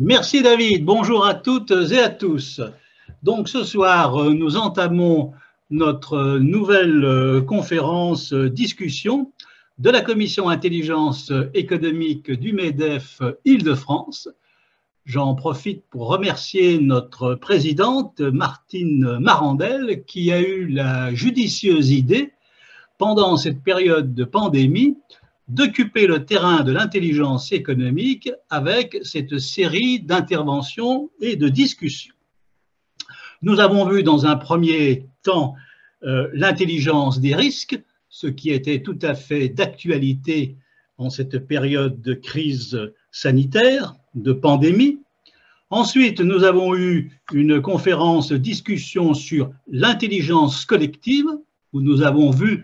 Merci David, bonjour à toutes et à tous. Donc ce soir, nous entamons notre nouvelle conférence discussion de la Commission Intelligence économique du MEDEF Île-de-France. J'en profite pour remercier notre présidente Martine Marandel qui a eu la judicieuse idée, pendant cette période de pandémie, d'occuper le terrain de l'intelligence économique avec cette série d'interventions et de discussions. Nous avons vu dans un premier temps l'intelligence des risques, ce qui était tout à fait d'actualité en cette période de crise sanitaire, de pandémie. Ensuite, nous avons eu une conférence de discussion sur l'intelligence collective, où nous avons vu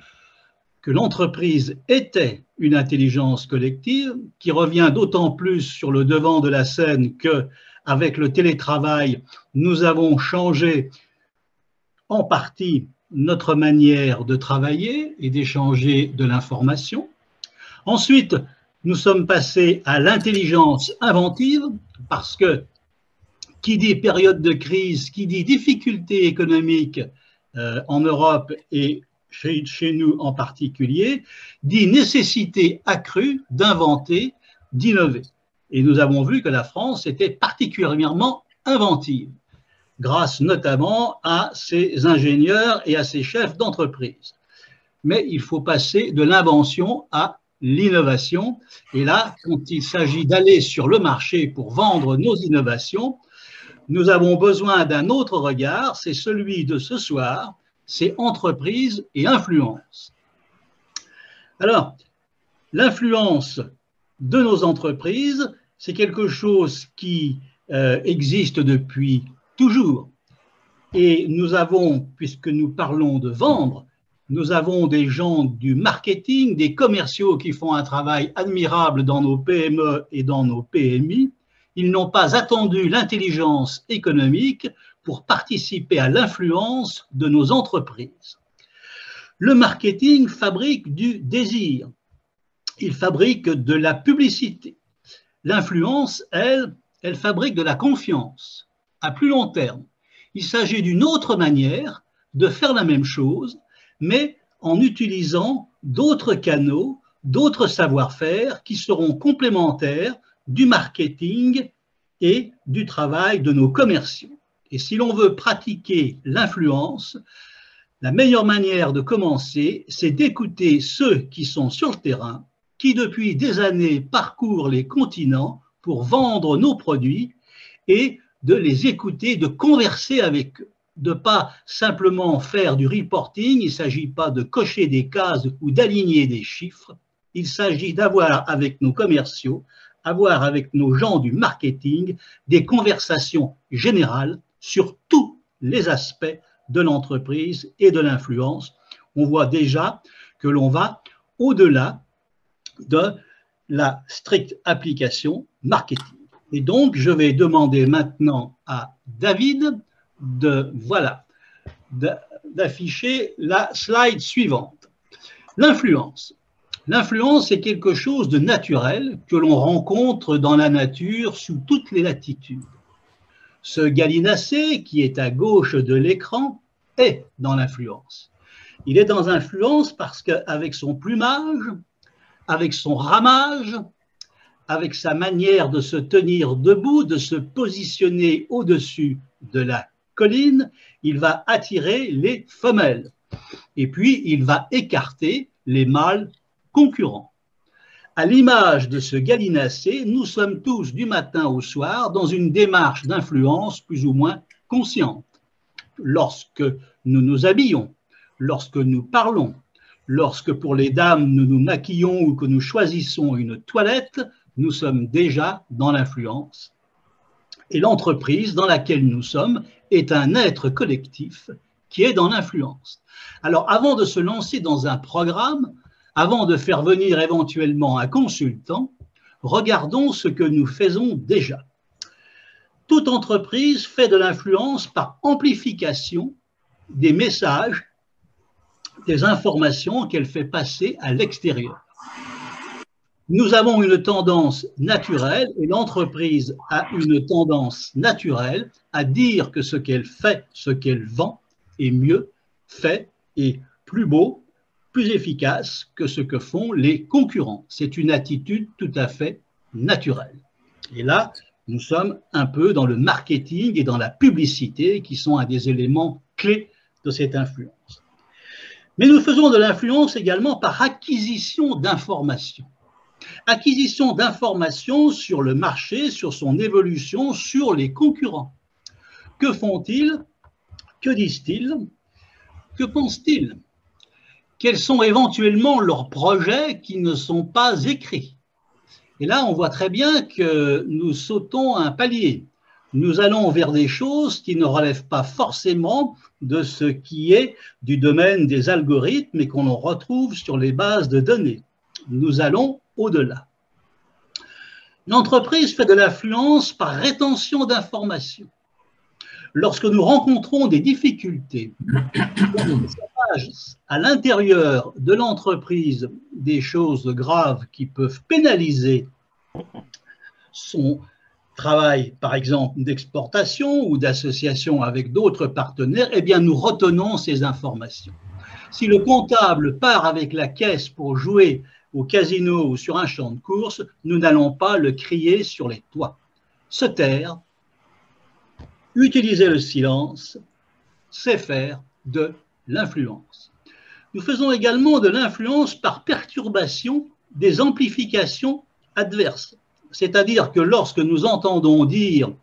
que l'entreprise était une intelligence collective, qui revient d'autant plus sur le devant de la scène qu'avec le télétravail, nous avons changé en partie notre manière de travailler et d'échanger de l'information. Ensuite, nous sommes passés à l'intelligence inventive, parce que qui dit période de crise, qui dit difficultés économiques en Europe et chez nous en particulier, dit nécessité accrue d'inventer, d'innover. Et nous avons vu que la France était particulièrement inventive, grâce notamment à ses ingénieurs et à ses chefs d'entreprise. Mais il faut passer de l'invention à l'innovation. Et là, quand il s'agit d'aller sur le marché pour vendre nos innovations, nous avons besoin d'un autre regard, c'est celui de ce soir, c'est entreprise et influence. Alors, l'influence de nos entreprises, c'est quelque chose qui existe depuis toujours. Et nous avons, puisque nous parlons de vendre, nous avons des gens du marketing, des commerciaux qui font un travail admirable dans nos PME et dans nos PMI. Ils n'ont pas attendu l'intelligence économique pour participer à l'influence de nos entreprises. Le marketing fabrique du désir, il fabrique de la publicité. L'influence, elle fabrique de la confiance à plus long terme. Il s'agit d'une autre manière de faire la même chose, mais en utilisant d'autres canaux, d'autres savoir-faire qui seront complémentaires du marketing et du travail de nos commerciaux. Et si l'on veut pratiquer l'influence, la meilleure manière de commencer, c'est d'écouter ceux qui sont sur le terrain, qui depuis des années parcourent les continents pour vendre nos produits et de les écouter, de converser avec eux, de ne pas simplement faire du reporting, il ne s'agit pas de cocher des cases ou d'aligner des chiffres, il s'agit d'avoir avec nos commerciaux, avoir avec nos gens du marketing des conversations générales sur tous les aspects de l'entreprise et de l'influence. On voit déjà que l'on va au-delà de la stricte application marketing. Et donc, je vais demander maintenant à David d'afficher la slide suivante. L'influence. L'influence est quelque chose de naturel que l'on rencontre dans la nature sous toutes les latitudes. Ce gallinacé qui est à gauche de l'écran est dans l'influence. Il est dans l'influence parce qu'avec son plumage, avec son ramage, avec sa manière de se tenir debout, de se positionner au-dessus de la colline, il va attirer les femelles. Et puis, il va écarter les mâles concurrents. À l'image de ce gallinacé, nous sommes tous du matin au soir dans une démarche d'influence plus ou moins consciente. Lorsque nous nous habillons, lorsque nous parlons, lorsque pour les dames nous nous maquillons ou que nous choisissons une toilette, nous sommes déjà dans l'influence. Et l'entreprise dans laquelle nous sommes est un être collectif qui est dans l'influence. Alors avant de se lancer dans un programme, avant de faire venir éventuellement un consultant, regardons ce que nous faisons déjà. Toute entreprise fait de l'influence par amplification des messages, des informations qu'elle fait passer à l'extérieur. Nous avons une tendance naturelle et l'entreprise a une tendance naturelle à dire que ce qu'elle fait, ce qu'elle vend est mieux fait et plus beau, plus efficace que ce que font les concurrents. C'est une attitude tout à fait naturelle. Et là, nous sommes un peu dans le marketing et dans la publicité qui sont un des éléments clés de cette influence. Mais nous faisons de l'influence également par acquisition d'informations. Acquisition d'informations sur le marché, sur son évolution, sur les concurrents. Que font-ils? Que disent-ils? Que pensent-ils? Quels sont éventuellement leurs projets qui ne sont pas écrits? Et là, on voit très bien que nous sautons un palier. Nous allons vers des choses qui ne relèvent pas forcément de ce qui est du domaine des algorithmes et qu'on retrouve sur les bases de données. Nous allons au-delà. L'entreprise fait de l'influence par rétention d'informations. Lorsque nous rencontrons des difficultés, à l'intérieur de l'entreprise des choses graves qui peuvent pénaliser son travail, par exemple, d'exportation ou d'association avec d'autres partenaires, eh bien, nous retenons ces informations. Si le comptable part avec la caisse pour jouer au casino ou sur un champ de course, nous n'allons pas le crier sur les toits. Se taire, utiliser le silence, c'est faire de l'influence. Nous faisons également de l'influence par perturbation des amplifications adverses. C'est-à-dire que lorsque nous entendons dire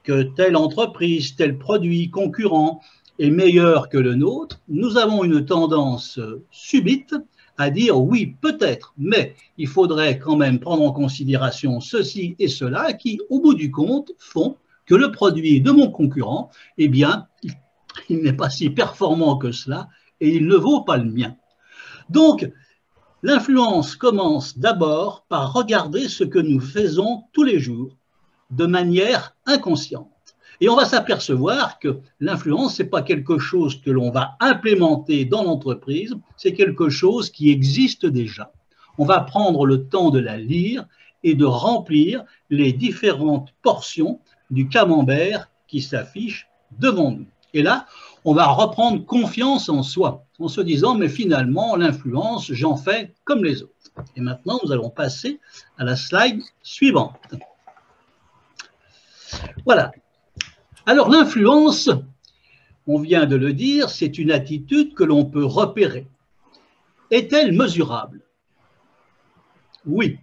que telle entreprise, tel produit concurrent est meilleur que le nôtre, nous avons une tendance subite à dire oui, peut-être, mais il faudrait quand même prendre en considération ceci et cela qui, au bout du compte, font que le produit de mon concurrent, eh bien, il n'est pas si performant que cela et il ne vaut pas le mien. Donc, l'influence commence d'abord par regarder ce que nous faisons tous les jours de manière inconsciente. Et on va s'apercevoir que l'influence, ce n'est pas quelque chose que l'on va implémenter dans l'entreprise, c'est quelque chose qui existe déjà. On va prendre le temps de la lire et de remplir les différentes portions du camembert qui s'affiche devant nous. Et là, on va reprendre confiance en soi, en se disant, mais finalement, l'influence, j'en fais comme les autres. Et maintenant, nous allons passer à la slide suivante. Voilà. Alors, l'influence, on vient de le dire, c'est une attitude que l'on peut repérer. Est-elle mesurable? Oui,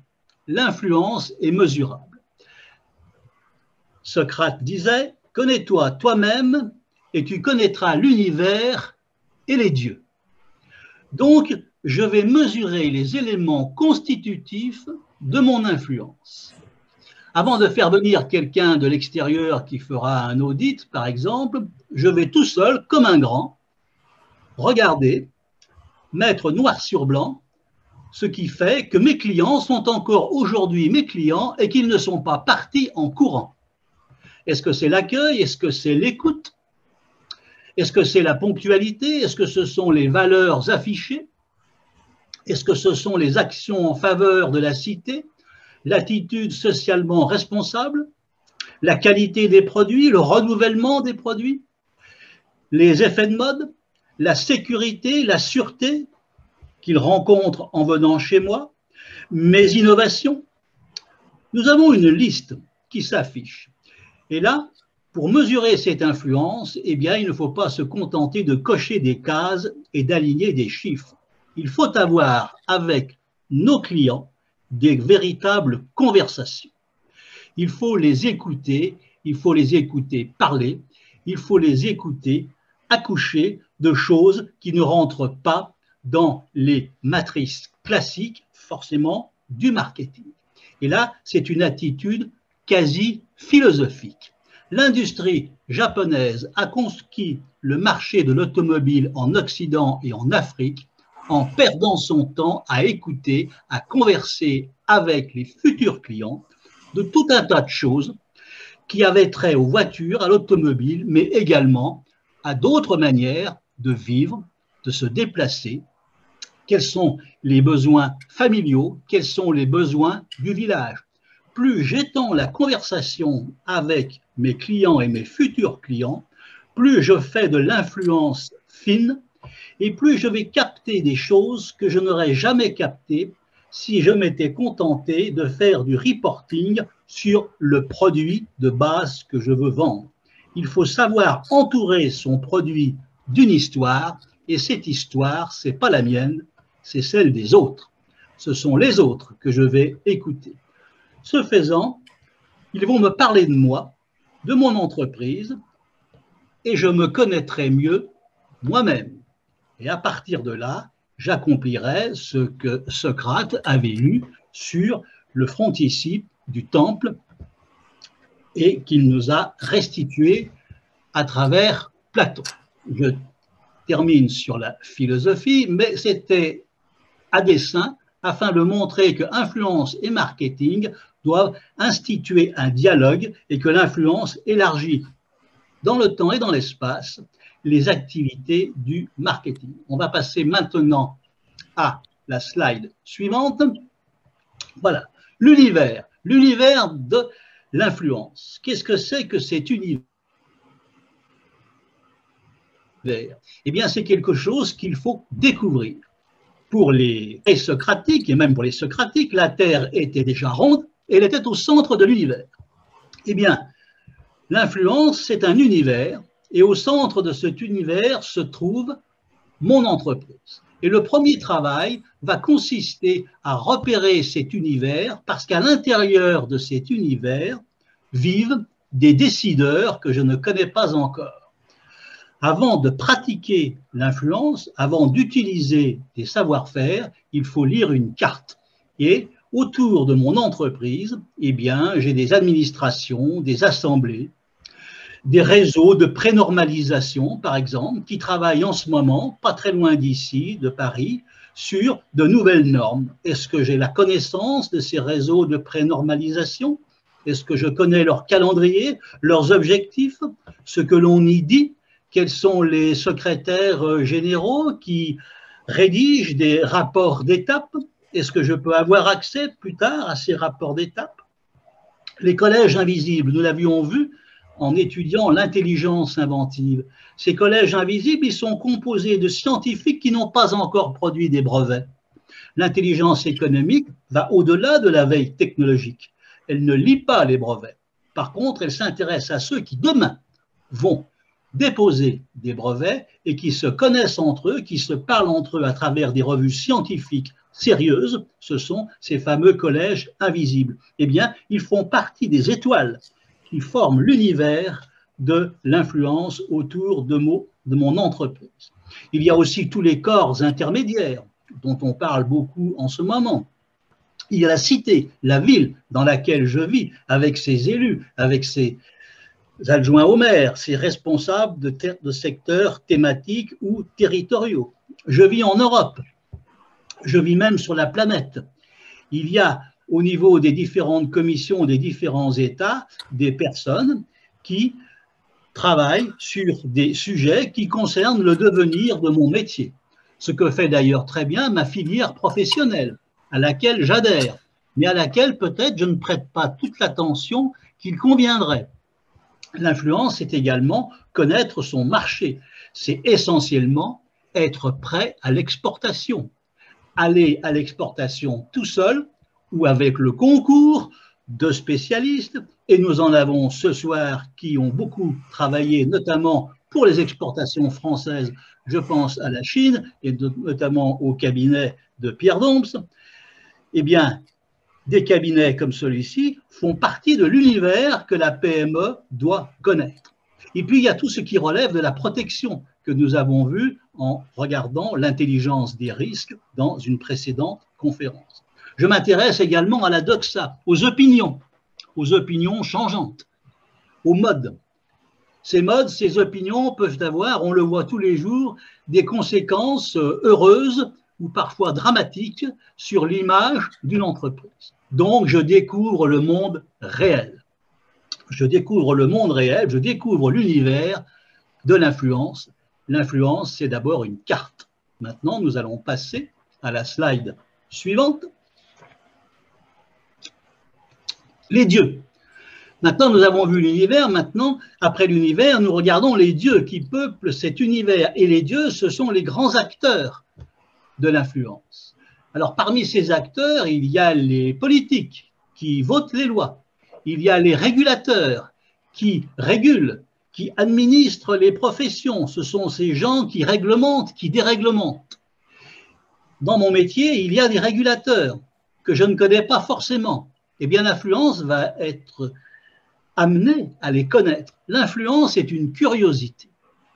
l'influence est mesurable. Socrate disait, connais-toi toi-même et tu connaîtras l'univers et les dieux. Donc, je vais mesurer les éléments constitutifs de mon influence. Avant de faire venir quelqu'un de l'extérieur qui fera un audit, par exemple, je vais tout seul, comme un grand, regarder, mettre noir sur blanc, ce qui fait que mes clients sont encore aujourd'hui mes clients et qu'ils ne sont pas partis en courant. Est-ce que c'est l'accueil? Est-ce que c'est l'écoute? Est-ce que c'est la ponctualité? Est-ce que ce sont les valeurs affichées? Est-ce que ce sont les actions en faveur de la cité? L'attitude socialement responsable? La qualité des produits? Le renouvellement des produits? Les effets de mode? La sécurité? La sûreté qu'ils rencontrent en venant chez moi? Mes innovations? Nous avons une liste qui s'affiche. Et là, pour mesurer cette influence, eh bien, il ne faut pas se contenter de cocher des cases et d'aligner des chiffres. Il faut avoir avec nos clients des véritables conversations. Il faut les écouter parler, il faut les écouter accoucher de choses qui ne rentrent pas dans les matrices classiques, forcément, du marketing. Et là, c'est une attitude quasi philosophique. L'industrie japonaise a conquis le marché de l'automobile en Occident et en Afrique en perdant son temps à écouter, à converser avec les futurs clients de tout un tas de choses qui avaient trait aux voitures, à l'automobile, mais également à d'autres manières de vivre, de se déplacer quels sont les besoins familiaux, quels sont les besoins du village. Plus j'étends la conversation avec mes clients et mes futurs clients, plus je fais de l'influence fine et plus je vais capter des choses que je n'aurais jamais captées si je m'étais contenté de faire du reporting sur le produit de base que je veux vendre. Il faut savoir entourer son produit d'une histoire, et cette histoire, ce n'est pas la mienne, c'est celle des autres. Ce sont les autres que je vais écouter. Ce faisant, ils vont me parler de moi, de mon entreprise, et je me connaîtrai mieux moi-même. Et à partir de là, j'accomplirai ce que Socrate avait lu sur le frontispice du temple et qu'il nous a restitué à travers Platon. Je termine sur la philosophie, mais c'était à dessein afin de montrer que influence et marketing doivent instituer un dialogue et que l'influence élargit dans le temps et dans l'espace les activités du marketing. On va passer maintenant à la slide suivante. Voilà, l'univers de l'influence. Qu'est-ce que c'est que cet univers? Eh bien, c'est quelque chose qu'il faut découvrir. Pour les socratiques, et même pour les socratiques, la Terre était déjà ronde et elle était au centre de l'univers. Eh bien, l'influence, c'est un univers, et au centre de cet univers se trouve mon entreprise. Et le premier travail va consister à repérer cet univers, parce qu'à l'intérieur de cet univers vivent des décideurs que je ne connais pas encore. Avant de pratiquer l'influence, avant d'utiliser des savoir-faire, il faut lire une carte. Et autour de mon entreprise, eh bien, j'ai des administrations, des assemblées, des réseaux de prénormalisation, par exemple, qui travaillent en ce moment, pas très loin d'ici, de Paris, sur de nouvelles normes. Est-ce que j'ai la connaissance de ces réseaux de prénormalisation? Est-ce que je connais leur calendrier, leurs objectifs, ce que l'on y dit? Quels sont les secrétaires généraux qui rédigent des rapports d'étape? Est-ce que je peux avoir accès plus tard à ces rapports d'étape? Les collèges invisibles, nous l'avions vu en étudiant l'intelligence inventive. Ces collèges invisibles, ils sont composés de scientifiques qui n'ont pas encore produit des brevets. L'intelligence économique va au-delà de la veille technologique. Elle ne lit pas les brevets. Par contre, elle s'intéresse à ceux qui, demain, vont déposer des brevets et qui se connaissent entre eux, qui se parlent entre eux à travers des revues scientifiques sérieuses. Ce sont ces fameux collèges invisibles. Eh bien, ils font partie des étoiles qui forment l'univers de l'influence autour de mon entreprise. Il y a aussi tous les corps intermédiaires dont on parle beaucoup en ce moment. Il y a la cité, la ville dans laquelle je vis, avec ses élus, avec ses adjoints au maire, ses responsables de secteurs thématiques ou territoriaux. Je vis en Europe, je vis même sur la planète. Il y a au niveau des différentes commissions des différents États des personnes qui travaillent sur des sujets qui concernent le devenir de mon métier. Ce que fait d'ailleurs très bien ma filière professionnelle, à laquelle j'adhère, mais à laquelle peut-être je ne prête pas toute l'attention qu'il conviendrait. L'influence, c'est également connaître son marché. C'est essentiellement être prêt à l'exportation. Aller à l'exportation tout seul ou avec le concours de spécialistes, et nous en avons ce soir qui ont beaucoup travaillé, notamment pour les exportations françaises, je pense à la Chine, et notamment au cabinet de Pierre Dombs. Eh bien, des cabinets comme celui-ci font partie de l'univers que la PME doit connaître. Et puis, il y a tout ce qui relève de la protection que nous avons vu en regardant l'intelligence des risques dans une précédente conférence. Je m'intéresse également à la doxa, aux opinions changeantes, aux modes. Ces modes, ces opinions peuvent avoir, on le voit tous les jours, des conséquences heureuses ou parfois dramatiques sur l'image d'une entreprise. Donc, je découvre le monde réel. Je découvre le monde réel, je découvre l'univers de l'influence. L'influence, c'est d'abord une carte. Maintenant, nous allons passer à la slide suivante. Les dieux. Maintenant, nous avons vu l'univers. Maintenant, après l'univers, nous regardons les dieux qui peuplent cet univers. Et les dieux, ce sont les grands acteurs de l'influence. Alors, parmi ces acteurs, il y a les politiques qui votent les lois. Il y a les régulateurs qui régulent, qui administrent les professions. Ce sont ces gens qui réglementent, qui déréglementent. Dans mon métier, il y a des régulateurs que je ne connais pas forcément. Eh bien, l'influence va être amenée à les connaître. L'influence est une curiosité.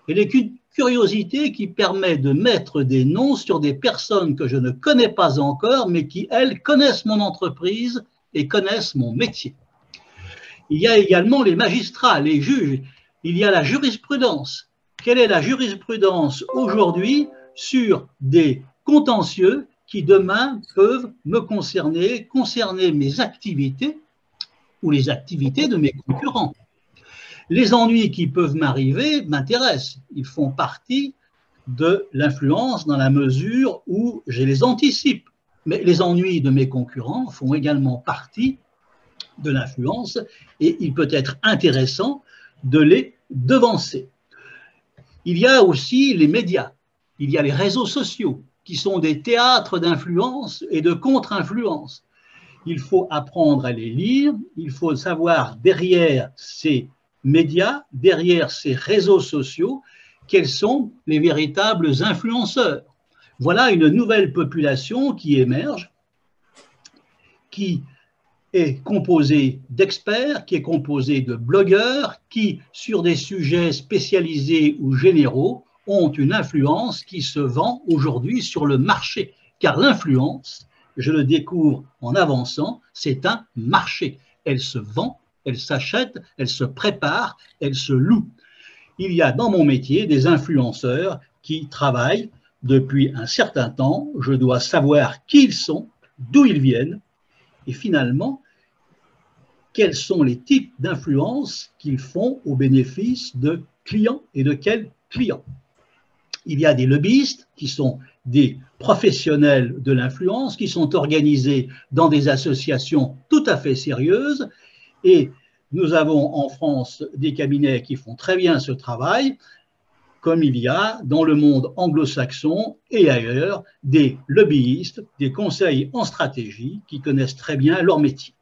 Elle est une curiosité qui permet de mettre des noms sur des personnes que je ne connais pas encore, mais qui, elles, connaissent mon entreprise et connaissent mon métier. Il y a également les magistrats, les juges. Il y a la jurisprudence. Quelle est la jurisprudence aujourd'hui sur des contentieux qui demain peuvent me concerner mes activités ou les activités de mes concurrents? Les ennuis qui peuvent m'arriver m'intéressent. Ils font partie de l'influence dans la mesure où je les anticipe. Mais les ennuis de mes concurrents font également partie de l'influence et il peut être intéressant de les devancer. Il y a aussi les médias, il y a les réseaux sociaux qui sont des théâtres d'influence et de contre-influence. Il faut apprendre à les lire, il faut savoir derrière ces médias, derrière ces réseaux sociaux, quels sont les véritables influenceurs. Voilà une nouvelle population qui émerge, qui est composée d'experts, qui est composée de blogueurs, qui, sur des sujets spécialisés ou généraux, ont une influence qui se vend aujourd'hui sur le marché. Car l'influence, je le découvre en avançant, c'est un marché. Elle se vend, elle s'achète, elle se prépare, elle se loue. Il y a dans mon métier des influenceurs qui travaillent depuis un certain temps. Je dois savoir qui ils sont, d'où ils viennent et finalement, quels sont les types d'influence qu'ils font au bénéfice de clients et de quels clients. Il y a des lobbyistes qui sont des professionnels de l'influence, qui sont organisés dans des associations tout à fait sérieuses et nous avons en France des cabinets qui font très bien ce travail, comme il y a dans le monde anglo-saxon et ailleurs des lobbyistes, des conseils en stratégie qui connaissent très bien leur métier.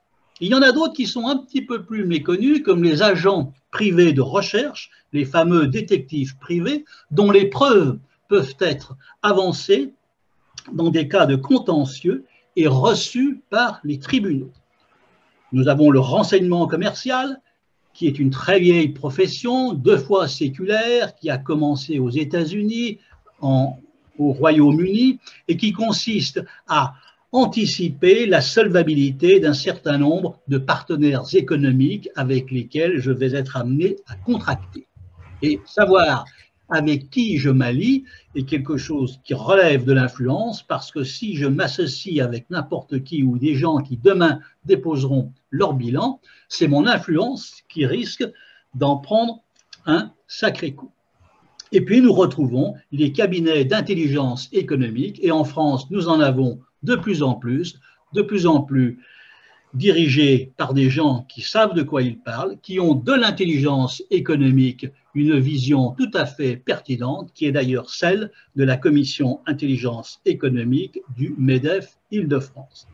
Il y en a d'autres qui sont un petit peu plus méconnus, comme les agents privés de recherche, les fameux détectives privés, dont les preuves peuvent être avancées dans des cas de contentieux et reçues par les tribunaux. Nous avons le renseignement commercial, qui est une très vieille profession, 2 fois séculaire, qui a commencé aux États-Unis, au Royaume-Uni, et qui consiste à anticiper la solvabilité d'un certain nombre de partenaires économiques avec lesquels je vais être amené à contracter. Et savoir avec qui je m'allie est quelque chose qui relève de l'influence, parce que si je m'associe avec n'importe qui ou des gens qui demain déposeront leur bilan, c'est mon influence qui risque d'en prendre un sacré coup. Et puis nous retrouvons les cabinets d'intelligence économique, et en France nous en avons de plus en plus dirigés par des gens qui savent de quoi ils parlent, qui ont de l'intelligence économique, une vision tout à fait pertinente, qui est d'ailleurs celle de la commission intelligence économique du MEDEF Île-de-France.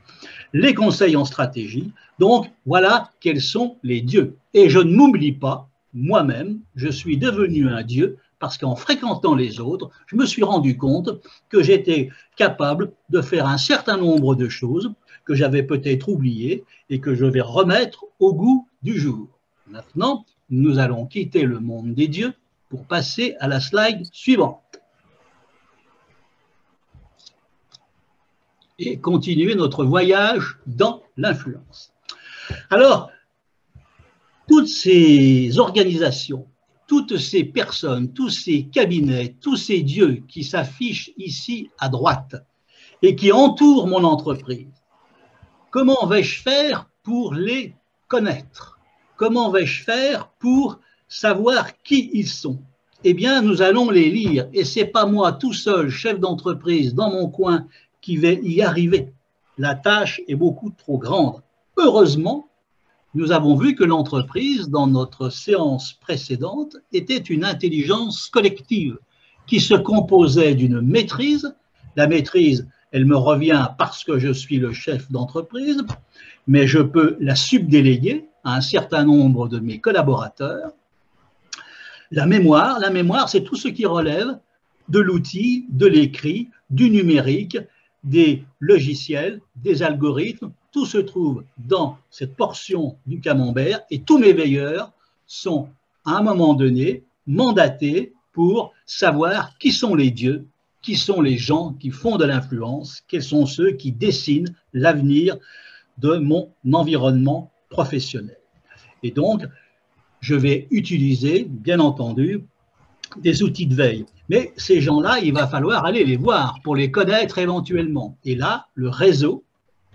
Les conseils en stratégie, donc voilà quels sont les dieux. Et je ne m'oublie pas, moi-même, je suis devenu un dieu, parce qu'en fréquentant les autres, je me suis rendu compte que j'étais capable de faire un certain nombre de choses que j'avais peut-être oubliées et que je vais remettre au goût du jour. Maintenant, nous allons quitter le monde des dieux pour passer à la slide suivante et continuer notre voyage dans l'influence. Alors, toutes ces organisations, toutes ces personnes, tous ces cabinets, tous ces dieux qui s'affichent ici à droite et qui entourent mon entreprise, comment vais-je faire pour les connaître? Comment vais-je faire pour savoir qui ils sont? Eh bien, nous allons les lire et ce n'est pas moi tout seul, chef d'entreprise dans mon coin, qui va y arriver. La tâche est beaucoup trop grande. Heureusement, nous avons vu que l'entreprise, dans notre séance précédente, était une intelligence collective qui se composait d'une maîtrise. La maîtrise, elle me revient parce que je suis le chef d'entreprise, mais je peux la subdéléguer à un certain nombre de mes collaborateurs. La mémoire, c'est tout ce qui relève de l'outil, de l'écrit, du numérique, des logiciels, des algorithmes. Tout se trouve dans cette portion du camembert et tous mes veilleurs sont, à un moment donné, mandatés pour savoir qui sont les dieux, qui sont les gens qui font de l'influence, quels sont ceux qui dessinent l'avenir de mon environnement professionnel. Et donc, je vais utiliser, bien entendu, des outils de veille. Mais ces gens-là, il va falloir aller les voir pour les connaître éventuellement. Et là, le réseau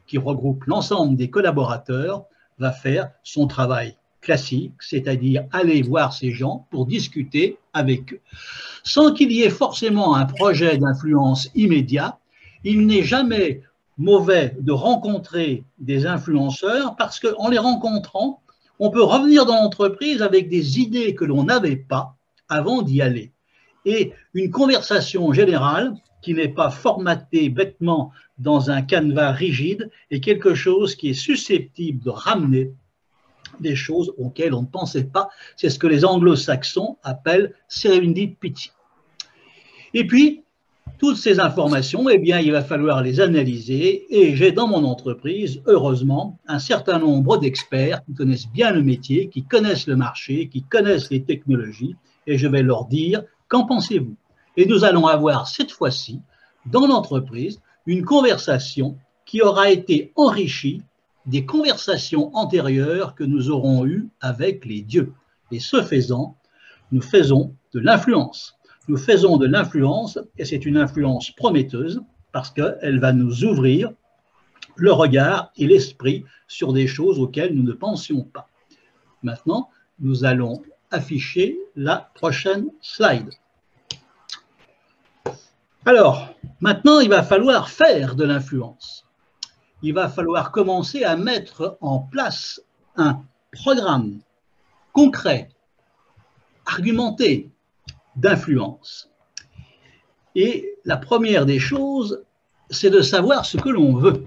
qui regroupe l'ensemble des collaborateurs va faire son travail classique, c'est-à-dire aller voir ces gens pour discuter avec eux. Sans qu'il y ait forcément un projet d'influence immédiat, il n'est jamais mauvais de rencontrer des influenceurs parce qu'en les rencontrant, on peut revenir dans l'entreprise avec des idées que l'on n'avait pas avant d'y aller. Et une conversation générale qui n'est pas formatée bêtement dans un canevas rigide est quelque chose qui est susceptible de ramener des choses auxquelles on ne pensait pas. C'est ce que les anglo-saxons appellent serendipity. Et puis, toutes ces informations, eh bien, il va falloir les analyser et j'ai dans mon entreprise, heureusement, un certain nombre d'experts qui connaissent bien le métier, qui connaissent le marché, qui connaissent les technologies et je vais leur dire, qu'en pensez-vous? Et nous allons avoir cette fois-ci, dans l'entreprise, une conversation qui aura été enrichie des conversations antérieures que nous aurons eues avec les dieux. Et ce faisant, nous faisons de l'influence. Nous faisons de l'influence, et c'est une influence prometteuse, parce qu'elle va nous ouvrir le regard et l'esprit sur des choses auxquelles nous ne pensions pas. Maintenant, nous allons afficher la prochaine slide. Alors, maintenant, il va falloir faire de l'influence. Il va falloir commencer à mettre en place un programme concret, argumenté, d'influence. Et la première des choses, c'est de savoir ce que l'on veut.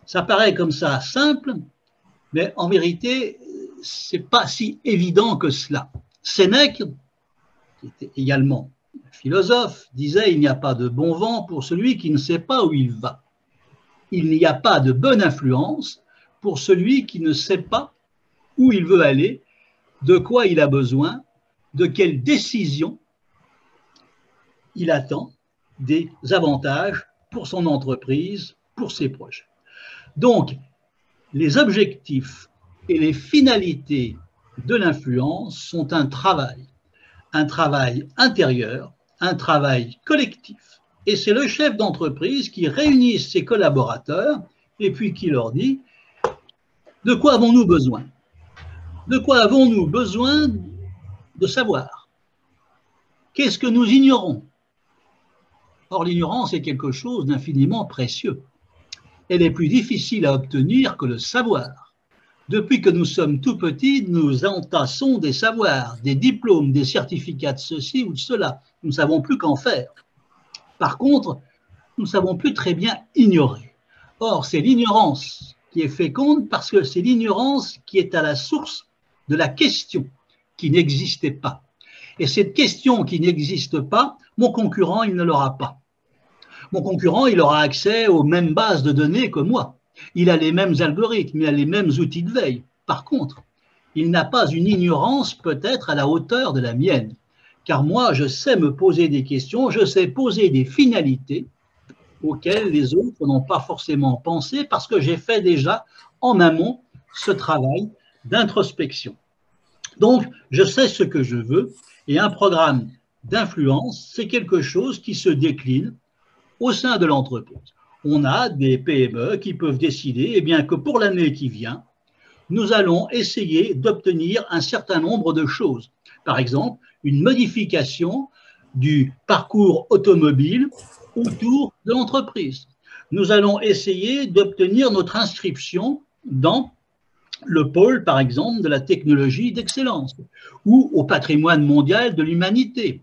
Ça paraît comme ça simple, mais en vérité, ce n'est pas si évident que cela. Sénèque, qui était également un philosophe, disait « Il n'y a pas de bon vent pour celui qui ne sait pas où il va. Il n'y a pas de bonne influence pour celui qui ne sait pas où il veut aller, de quoi il a besoin, de quelle décision il attend, des avantages pour son entreprise, pour ses projets. » Donc, les objectifs et les finalités de l'influence sont un travail intérieur, un travail collectif. Et c'est le chef d'entreprise qui réunit ses collaborateurs et puis qui leur dit « De quoi avons-nous besoin? De quoi avons-nous besoin de savoir? Qu'est-ce que nous ignorons? » Or, l'ignorance est quelque chose d'infiniment précieux. Elle est plus difficile à obtenir que le savoir. Depuis que nous sommes tout petits, nous entassons des savoirs, des diplômes, des certificats de ceci ou de cela. Nous ne savons plus qu'en faire. Par contre, nous ne savons plus très bien ignorer. Or, c'est l'ignorance qui est féconde parce que c'est l'ignorance qui est à la source de la question qui n'existait pas. Et cette question qui n'existe pas, mon concurrent, il ne l'aura pas. Mon concurrent, il aura accès aux mêmes bases de données que moi. Il a les mêmes algorithmes, il a les mêmes outils de veille. Par contre, il n'a pas une ignorance peut-être à la hauteur de la mienne. Car moi, je sais me poser des questions, je sais poser des finalités auxquelles les autres n'ont pas forcément pensé parce que j'ai fait déjà en amont ce travail d'introspection. Donc, je sais ce que je veux et un programme d'influence, c'est quelque chose qui se décline au sein de l'entreprise. On a des PME qui peuvent décider eh bien, que pour l'année qui vient, nous allons essayer d'obtenir un certain nombre de choses. Par exemple, une modification du parcours automobile autour de l'entreprise. Nous allons essayer d'obtenir notre inscription dans le pôle, par exemple, de la technologie d'excellence ou au patrimoine mondial de l'humanité.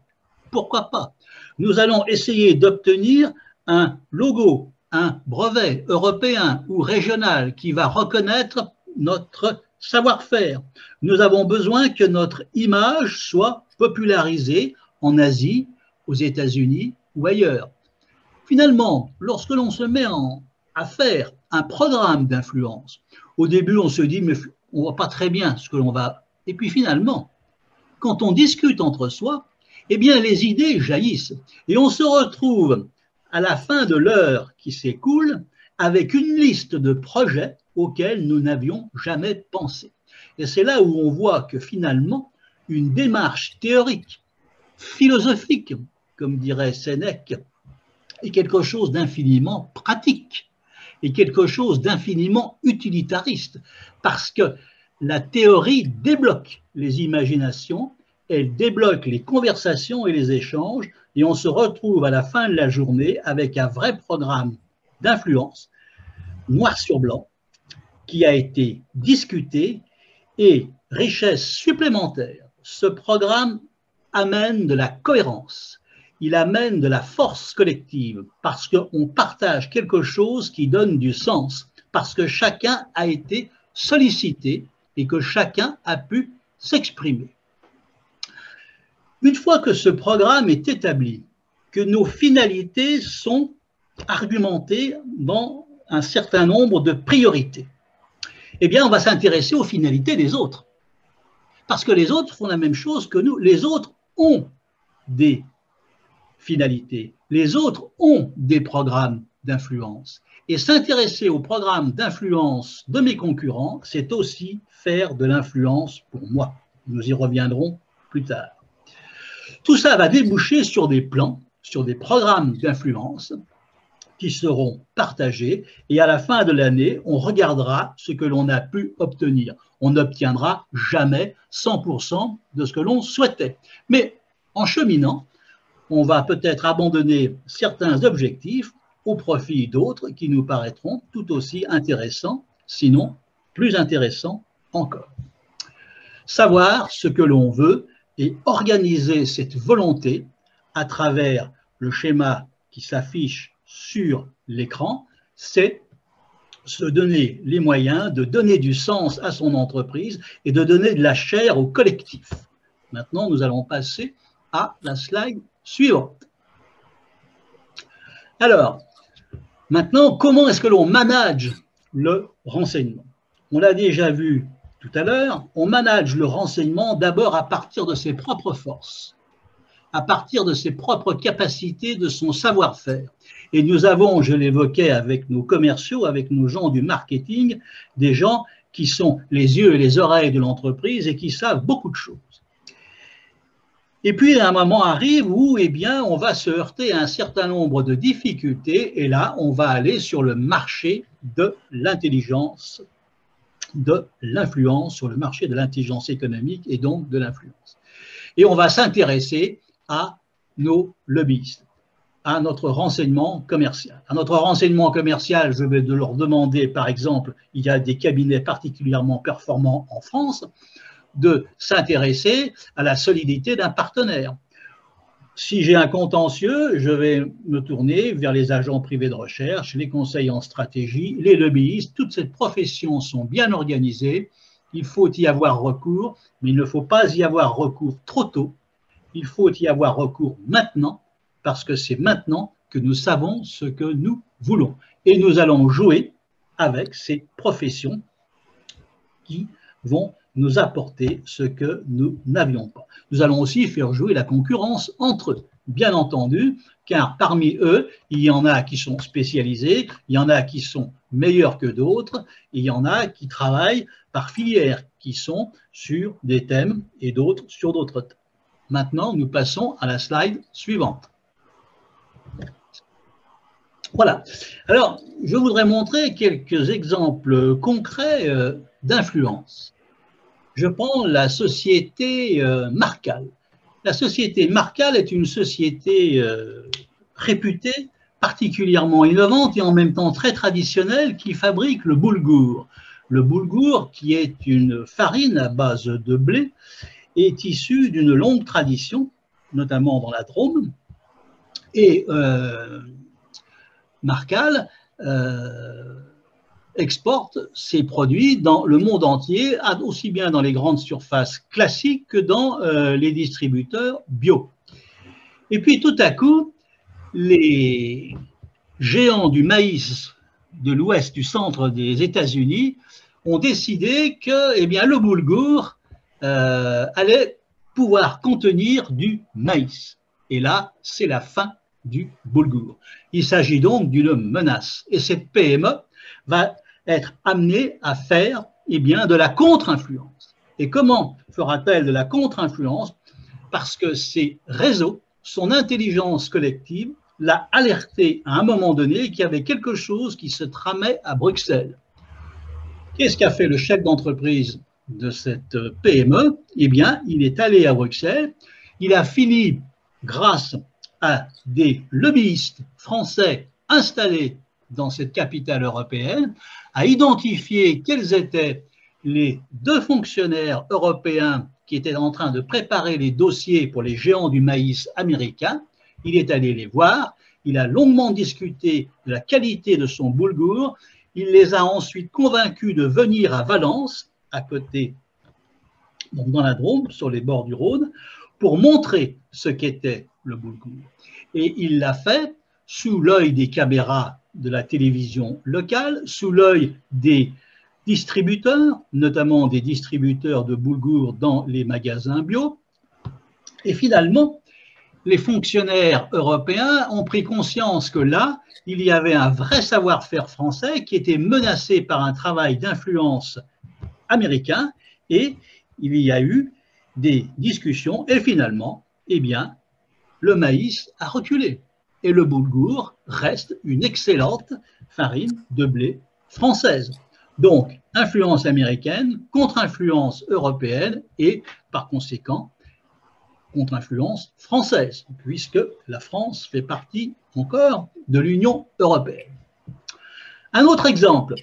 Pourquoi pas? Nous allons essayer d'obtenir un logo, un brevet européen ou régional qui va reconnaître notre savoir-faire. Nous avons besoin que notre image soit popularisée en Asie, aux États-Unis ou ailleurs. Finalement, lorsque l'on se met à faire un programme d'influence, au début on se dit mais on ne voit pas très bien ce que l'on va. Et puis finalement, quand on discute entre soi, eh bien les idées jaillissent et on se retrouve à la fin de l'heure qui s'écoule avec une liste de projets auxquels nous n'avions jamais pensé. Et c'est là où on voit que finalement, une démarche théorique, philosophique, comme dirait Sénèque, est quelque chose d'infiniment pratique et quelque chose d'infiniment utilitariste, parce que la théorie débloque les imaginations, elle débloque les conversations et les échanges, et on se retrouve à la fin de la journée avec un vrai programme d'influence, noir sur blanc, qui a été discuté, et richesse supplémentaire, ce programme amène de la cohérence, il amène de la force collective, parce qu'on partage quelque chose qui donne du sens, parce que chacun a été sollicité et que chacun a pu s'exprimer. Une fois que ce programme est établi, que nos finalités sont argumentées dans un certain nombre de priorités, eh bien, on va s'intéresser aux finalités des autres. Parce que les autres font la même chose que nous. Les autres ont des finalités. Les autres ont des programmes d'influence. Et s'intéresser aux programmes d'influence de mes concurrents, c'est aussi faire de l'influence pour moi. Nous y reviendrons plus tard. Tout ça va déboucher sur des plans, sur des programmes d'influence qui seront partagés, et à la fin de l'année, on regardera ce que l'on a pu obtenir. On n'obtiendra jamais 100% de ce que l'on souhaitait. Mais en cheminant, on va peut-être abandonner certains objectifs au profit d'autres qui nous paraîtront tout aussi intéressants, sinon plus intéressants encore. Savoir ce que l'on veut et organiser cette volonté à travers le schéma qui s'affiche sur l'écran, c'est se donner les moyens de donner du sens à son entreprise et de donner de la chair au collectif. Maintenant, nous allons passer à la slide suivante. Alors, maintenant, comment est-ce que l'on manage le renseignement? On l'a déjà vu tout à l'heure, on manage le renseignement d'abord à partir de ses propres forces, à partir de ses propres capacités, de son savoir-faire. Et nous avons, je l'évoquais avec nos commerciaux, avec nos gens du marketing, des gens qui sont les yeux et les oreilles de l'entreprise et qui savent beaucoup de choses. Et puis, un moment arrive où, eh bien, on va se heurter à un certain nombre de difficultés, et là, on va aller sur le marché de l'intelligence, de l'influence, sur le marché de l'intelligence économique et donc de l'influence. Et on va s'intéresser à nos lobbyistes, à notre renseignement commercial. À notre renseignement commercial, je vais leur demander, par exemple, il y a des cabinets particulièrement performants en France, de s'intéresser à la solidité d'un partenaire. Si j'ai un contentieux, je vais me tourner vers les agents privés de recherche, les conseils en stratégie, les lobbyistes. Toutes ces professions sont bien organisées. Il faut y avoir recours, mais il ne faut pas y avoir recours trop tôt. Il faut y avoir recours maintenant, parce que c'est maintenant que nous savons ce que nous voulons. Et nous allons jouer avec ces professions qui vont nous apporter ce que nous n'avions pas. Nous allons aussi faire jouer la concurrence entre eux, bien entendu, car parmi eux, il y en a qui sont spécialisés, il y en a qui sont meilleurs que d'autres, et il y en a qui travaillent par filière, qui sont sur des thèmes et d'autres sur d'autres thèmes. Maintenant, nous passons à la slide suivante. Voilà. Alors, je voudrais montrer quelques exemples concrets d'influence. Je prends la société Marcal. La société Marcal est une société réputée particulièrement innovante et en même temps très traditionnelle qui fabrique le boulgour. Le boulgour, qui est une farine à base de blé, est issu d'une longue tradition, notamment dans la Drôme, et Marcal exporte ses produits dans le monde entier, aussi bien dans les grandes surfaces classiques que dans les distributeurs bio. Et puis tout à coup, les géants du maïs de l'ouest, du centre des États-Unis ont décidé que le boulgour allait pouvoir contenir du maïs. Et là, c'est la fin du boulgour. Il s'agit donc d'une menace. Et cette PME va être amenée à faire de la contre-influence. Et comment fera-t-elle de la contre-influence? Parce que ces réseaux, son intelligence collective, l'a alerté à un moment donné qu'il y avait quelque chose qui se tramait à Bruxelles. Qu'est-ce qu'a fait le chef d'entreprise de cette PME? Il est allé à Bruxelles, il a fini, grâce à des lobbyistes français installés dans cette capitale européenne, à identifier quels étaient les 2 fonctionnaires européens qui étaient en train de préparer les dossiers pour les géants du maïs américains. Il est allé les voir, il a longuement discuté de la qualité de son boulgour, il les a ensuite convaincus de venir à Valence, à côté, donc dans la Drôme, sur les bords du Rhône, pour montrer ce qu'était le boulgour. Et il l'a fait sous l'œil des caméras de la télévision locale, sous l'œil des distributeurs, notamment des distributeurs de boulgour dans les magasins bio. Et finalement, les fonctionnaires européens ont pris conscience que là, il y avait un vrai savoir-faire français qui était menacé par un travail d'influence américain, et il y a eu des discussions et finalement, le maïs a reculé et le boulgour reste une excellente farine de blé française. Donc, influence américaine contre influence européenne et par conséquent contre influence française, puisque la France fait partie encore de l'Union européenne. Un autre exemple,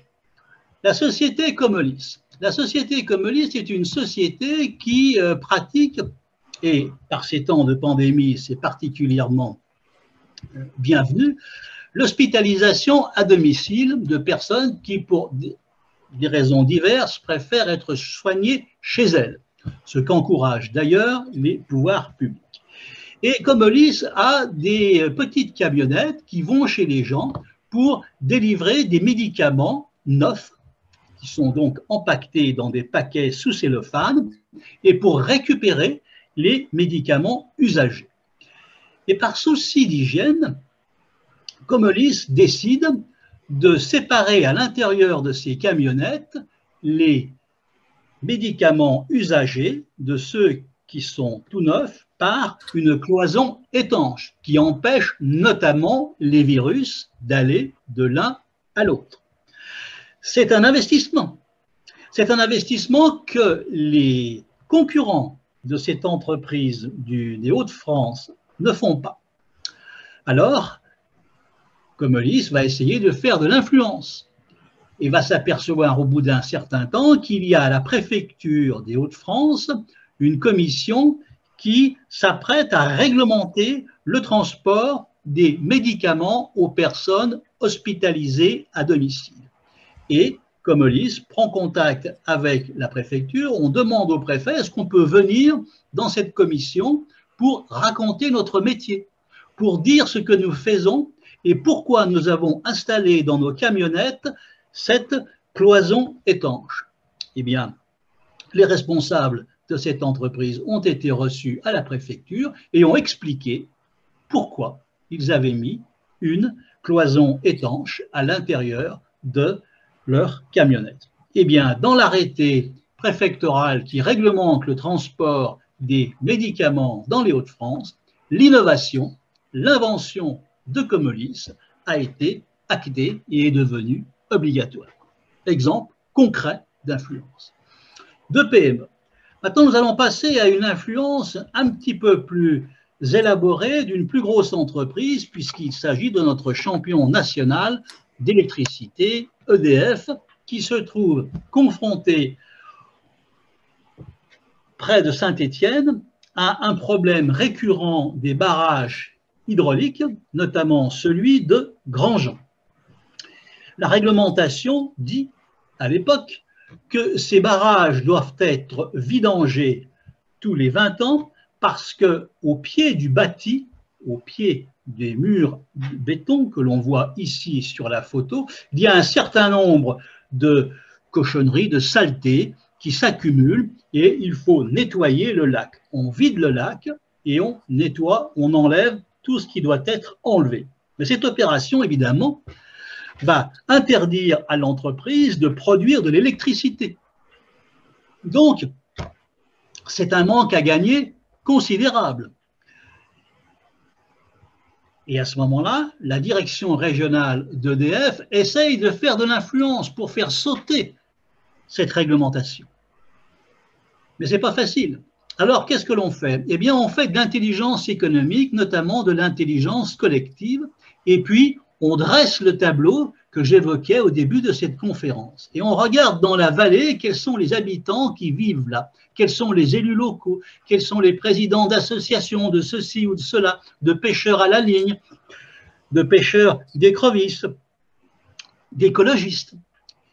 la société Comolis. La société Comolis est une société qui pratique, et par ces temps de pandémie, c'est particulièrement bienvenu, l'hospitalisation à domicile de personnes qui, pour des raisons diverses, préfèrent être soignées chez elles, ce qu'encouragent d'ailleurs les pouvoirs publics. Et Comolis a des petites camionnettes qui vont chez les gens pour délivrer des médicaments neufs, qui sont donc empaquetés dans des paquets sous cellophane, et pour récupérer les médicaments usagés. Et par souci d'hygiène, Comolis décide de séparer à l'intérieur de ces camionnettes les médicaments usagés de ceux qui sont tout neufs par une cloison étanche qui empêche notamment les virus d'aller de l'un à l'autre. C'est un investissement. C'est un investissement que les concurrents de cette entreprise des Hauts-de-France ne font pas. Alors, Comolis va essayer de faire de l'influence et va s'apercevoir au bout d'un certain temps qu'il y a à la préfecture des Hauts-de-France une commission qui s'apprête à réglementer le transport des médicaments aux personnes hospitalisées à domicile. Et Comolis prend contact avec la préfecture, on demande au préfet est-ce qu'on peut venir dans cette commission pour raconter notre métier, pour dire ce que nous faisons et pourquoi nous avons installé dans nos camionnettes cette cloison étanche. Eh bien, les responsables de cette entreprise ont été reçus à la préfecture et ont expliqué pourquoi ils avaient mis une cloison étanche à l'intérieur de leur camionnette. Eh bien, dans l'arrêté préfectoral qui réglemente le transport des médicaments dans les Hauts-de-France, l'innovation, l'invention de Comolis a été actée et est devenue obligatoire. Exemple concret d'influence. De PME. Maintenant, nous allons passer à une influence un petit peu plus élaborés d'une plus grosse entreprise, puisqu'il s'agit de notre champion national d'électricité, EDF, qui se trouve confronté près de Saint-Étienne à un problème récurrent des barrages hydrauliques, notamment celui de Grandjean. La réglementation dit, à l'époque, que ces barrages doivent être vidangés tous les 20 ans parce qu'au pied du bâti, au pied des murs de béton que l'on voit ici sur la photo, il y a un certain nombre de cochonneries, de saletés qui s'accumulent et il faut nettoyer le lac. On vide le lac et on nettoie, on enlève tout ce qui doit être enlevé. Mais cette opération, évidemment, va interdire à l'entreprise de produire de l'électricité. Donc, c'est un manque à gagner considérable. Et à ce moment-là, la direction régionale d'EDF essaye de faire de l'influence pour faire sauter cette réglementation. Mais ce n'est pas facile. Alors, qu'est-ce que l'on fait? Eh bien, on fait de l'intelligence économique, notamment de l'intelligence collective, et puis on dresse le tableau que j'évoquais au début de cette conférence. Et on regarde dans la vallée quels sont les habitants qui vivent là, quels sont les élus locaux, quels sont les présidents d'associations de ceci ou de cela, de pêcheurs à la ligne, de pêcheurs d'écrevisses, d'écologistes.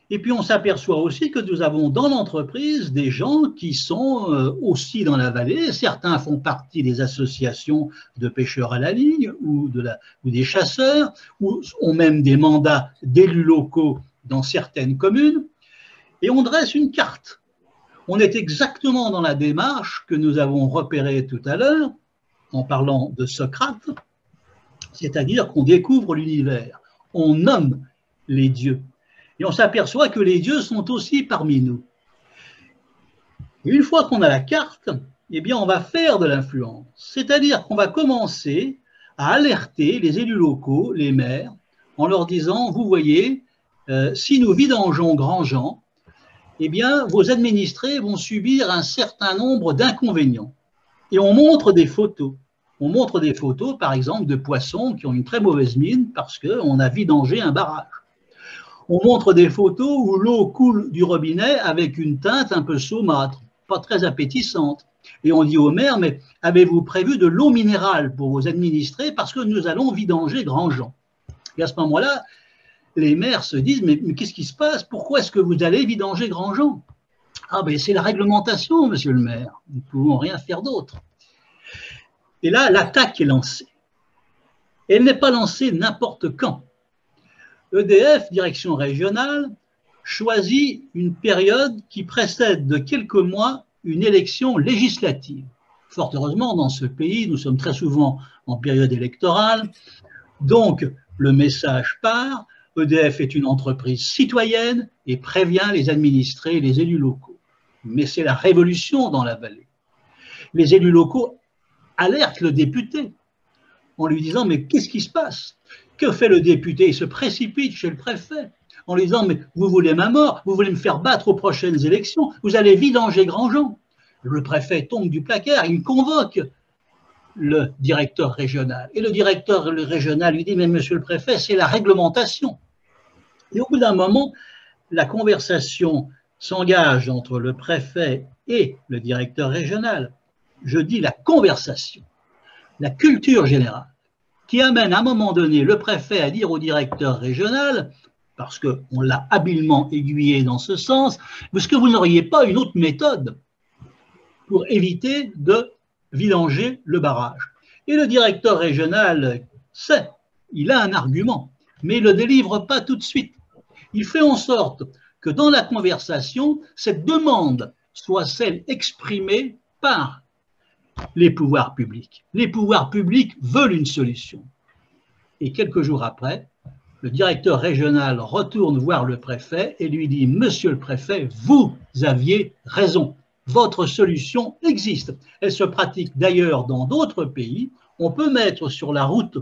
Et puis on s'aperçoit aussi que nous avons dans l'entreprise des gens qui sont aussi dans la vallée. Certains font partie des associations de pêcheurs à la ligne ou des chasseurs, ou ont même des mandats d'élus locaux dans certaines communes. Et on dresse une carte. On est exactement dans la démarche que nous avons repérée tout à l'heure en parlant de Socrate, c'est-à-dire qu'on découvre l'univers, on nomme les dieux. Et on s'aperçoit que les dieux sont aussi parmi nous. Et une fois qu'on a la carte, eh bien, on va faire de l'influence. C'est-à-dire qu'on va commencer à alerter les élus locaux, les maires, en leur disant, vous voyez, si nous vidangeons Grandjean, eh bien, vos administrés vont subir un certain nombre d'inconvénients. Et on montre des photos. On montre des photos, par exemple, de poissons qui ont une très mauvaise mine parce qu'on a vidangé un barrage. On montre des photos où l'eau coule du robinet avec une teinte un peu saumâtre, pas très appétissante. Et on dit au maire, mais avez-vous prévu de l'eau minérale pour vos administrés parce que nous allons vidanger Grandjean? Et à ce moment-là, les maires se disent, mais qu'est-ce qui se passe? Pourquoi est-ce que vous allez vidanger Grandjean? Ah ben c'est la réglementation, monsieur le maire. Nous ne pouvons rien faire d'autre. Et là, l'attaque est lancée. Et elle n'est pas lancée n'importe quand. EDF, direction régionale, choisit une période qui précède de quelques mois une élection législative. Fort heureusement, dans ce pays, nous sommes très souvent en période électorale. Donc, le message part. EDF est une entreprise citoyenne et prévient les administrés et les élus locaux. Mais c'est la révolution dans la vallée. Les élus locaux alertent le député en lui disant « Mais qu'est-ce qui se passe ?» Que fait le député? Il se précipite chez le préfet en lui disant « Mais vous voulez ma mort? Vous voulez me faire battre aux prochaines élections? Vous allez vidanger Grandjean ?» Le préfet tombe du placard, il convoque le directeur régional. Et le directeur régional lui dit « Mais monsieur le préfet, c'est la réglementation. » Et au bout d'un moment, la conversation s'engage entre le préfet et le directeur régional. Je dis la conversation, la culture générale, qui amène à un moment donné le préfet à dire au directeur régional, parce qu'on l'a habilement aiguillé dans ce sens, est-ce que vous n'auriez pas une autre méthode pour éviter de vidanger le barrage? Et le directeur régional sait, il a un argument, mais il ne le délivre pas tout de suite. Il fait en sorte que dans la conversation, cette demande soit celle exprimée par les pouvoirs publics. Les pouvoirs publics veulent une solution. Et quelques jours après, le directeur régional retourne voir le préfet et lui dit « Monsieur le préfet, vous aviez raison. Votre solution existe. Elle se pratique d'ailleurs dans d'autres pays. On peut mettre sur la route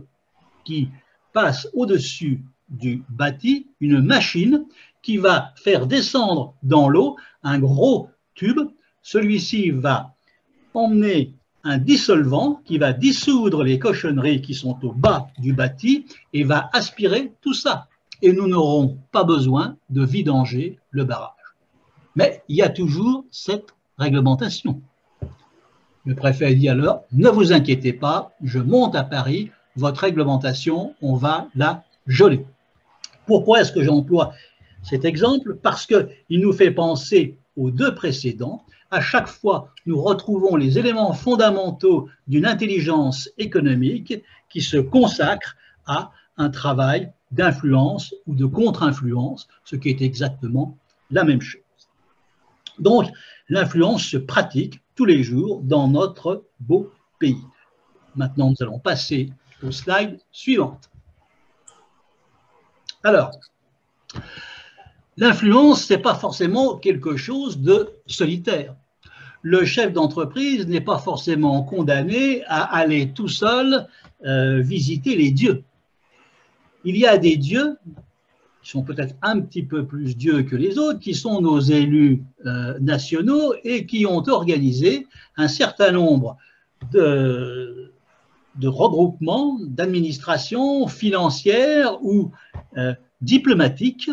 qui passe au-dessus du bâti une machine qui va faire descendre dans l'eau un gros tube. Celui-ci va emmener un dissolvant qui va dissoudre les cochonneries qui sont au bas du bâti et va aspirer tout ça. Et nous n'aurons pas besoin de vidanger le barrage. Mais il y a toujours cette réglementation. Le préfet dit alors, ne vous inquiétez pas, je monte à Paris, votre réglementation, on va la geler. Pourquoi est-ce que j'emploie cet exemple? Parce qu'il nous fait penser aux deux précédents. À chaque fois, nous retrouvons les éléments fondamentaux d'une intelligence économique qui se consacre à un travail d'influence ou de contre-influence, ce qui est exactement la même chose. Donc, l'influence se pratique tous les jours dans notre beau pays. Maintenant, nous allons passer aux slides suivantes. Alors, l'influence, ce n'est pas forcément quelque chose de solitaire. Le chef d'entreprise n'est pas forcément condamné à aller tout seul visiter les dieux. Il y a des dieux qui sont peut-être un petit peu plus dieux que les autres, qui sont nos élus nationaux et qui ont organisé un certain nombre de regroupements, d'administrations financières ou diplomatiques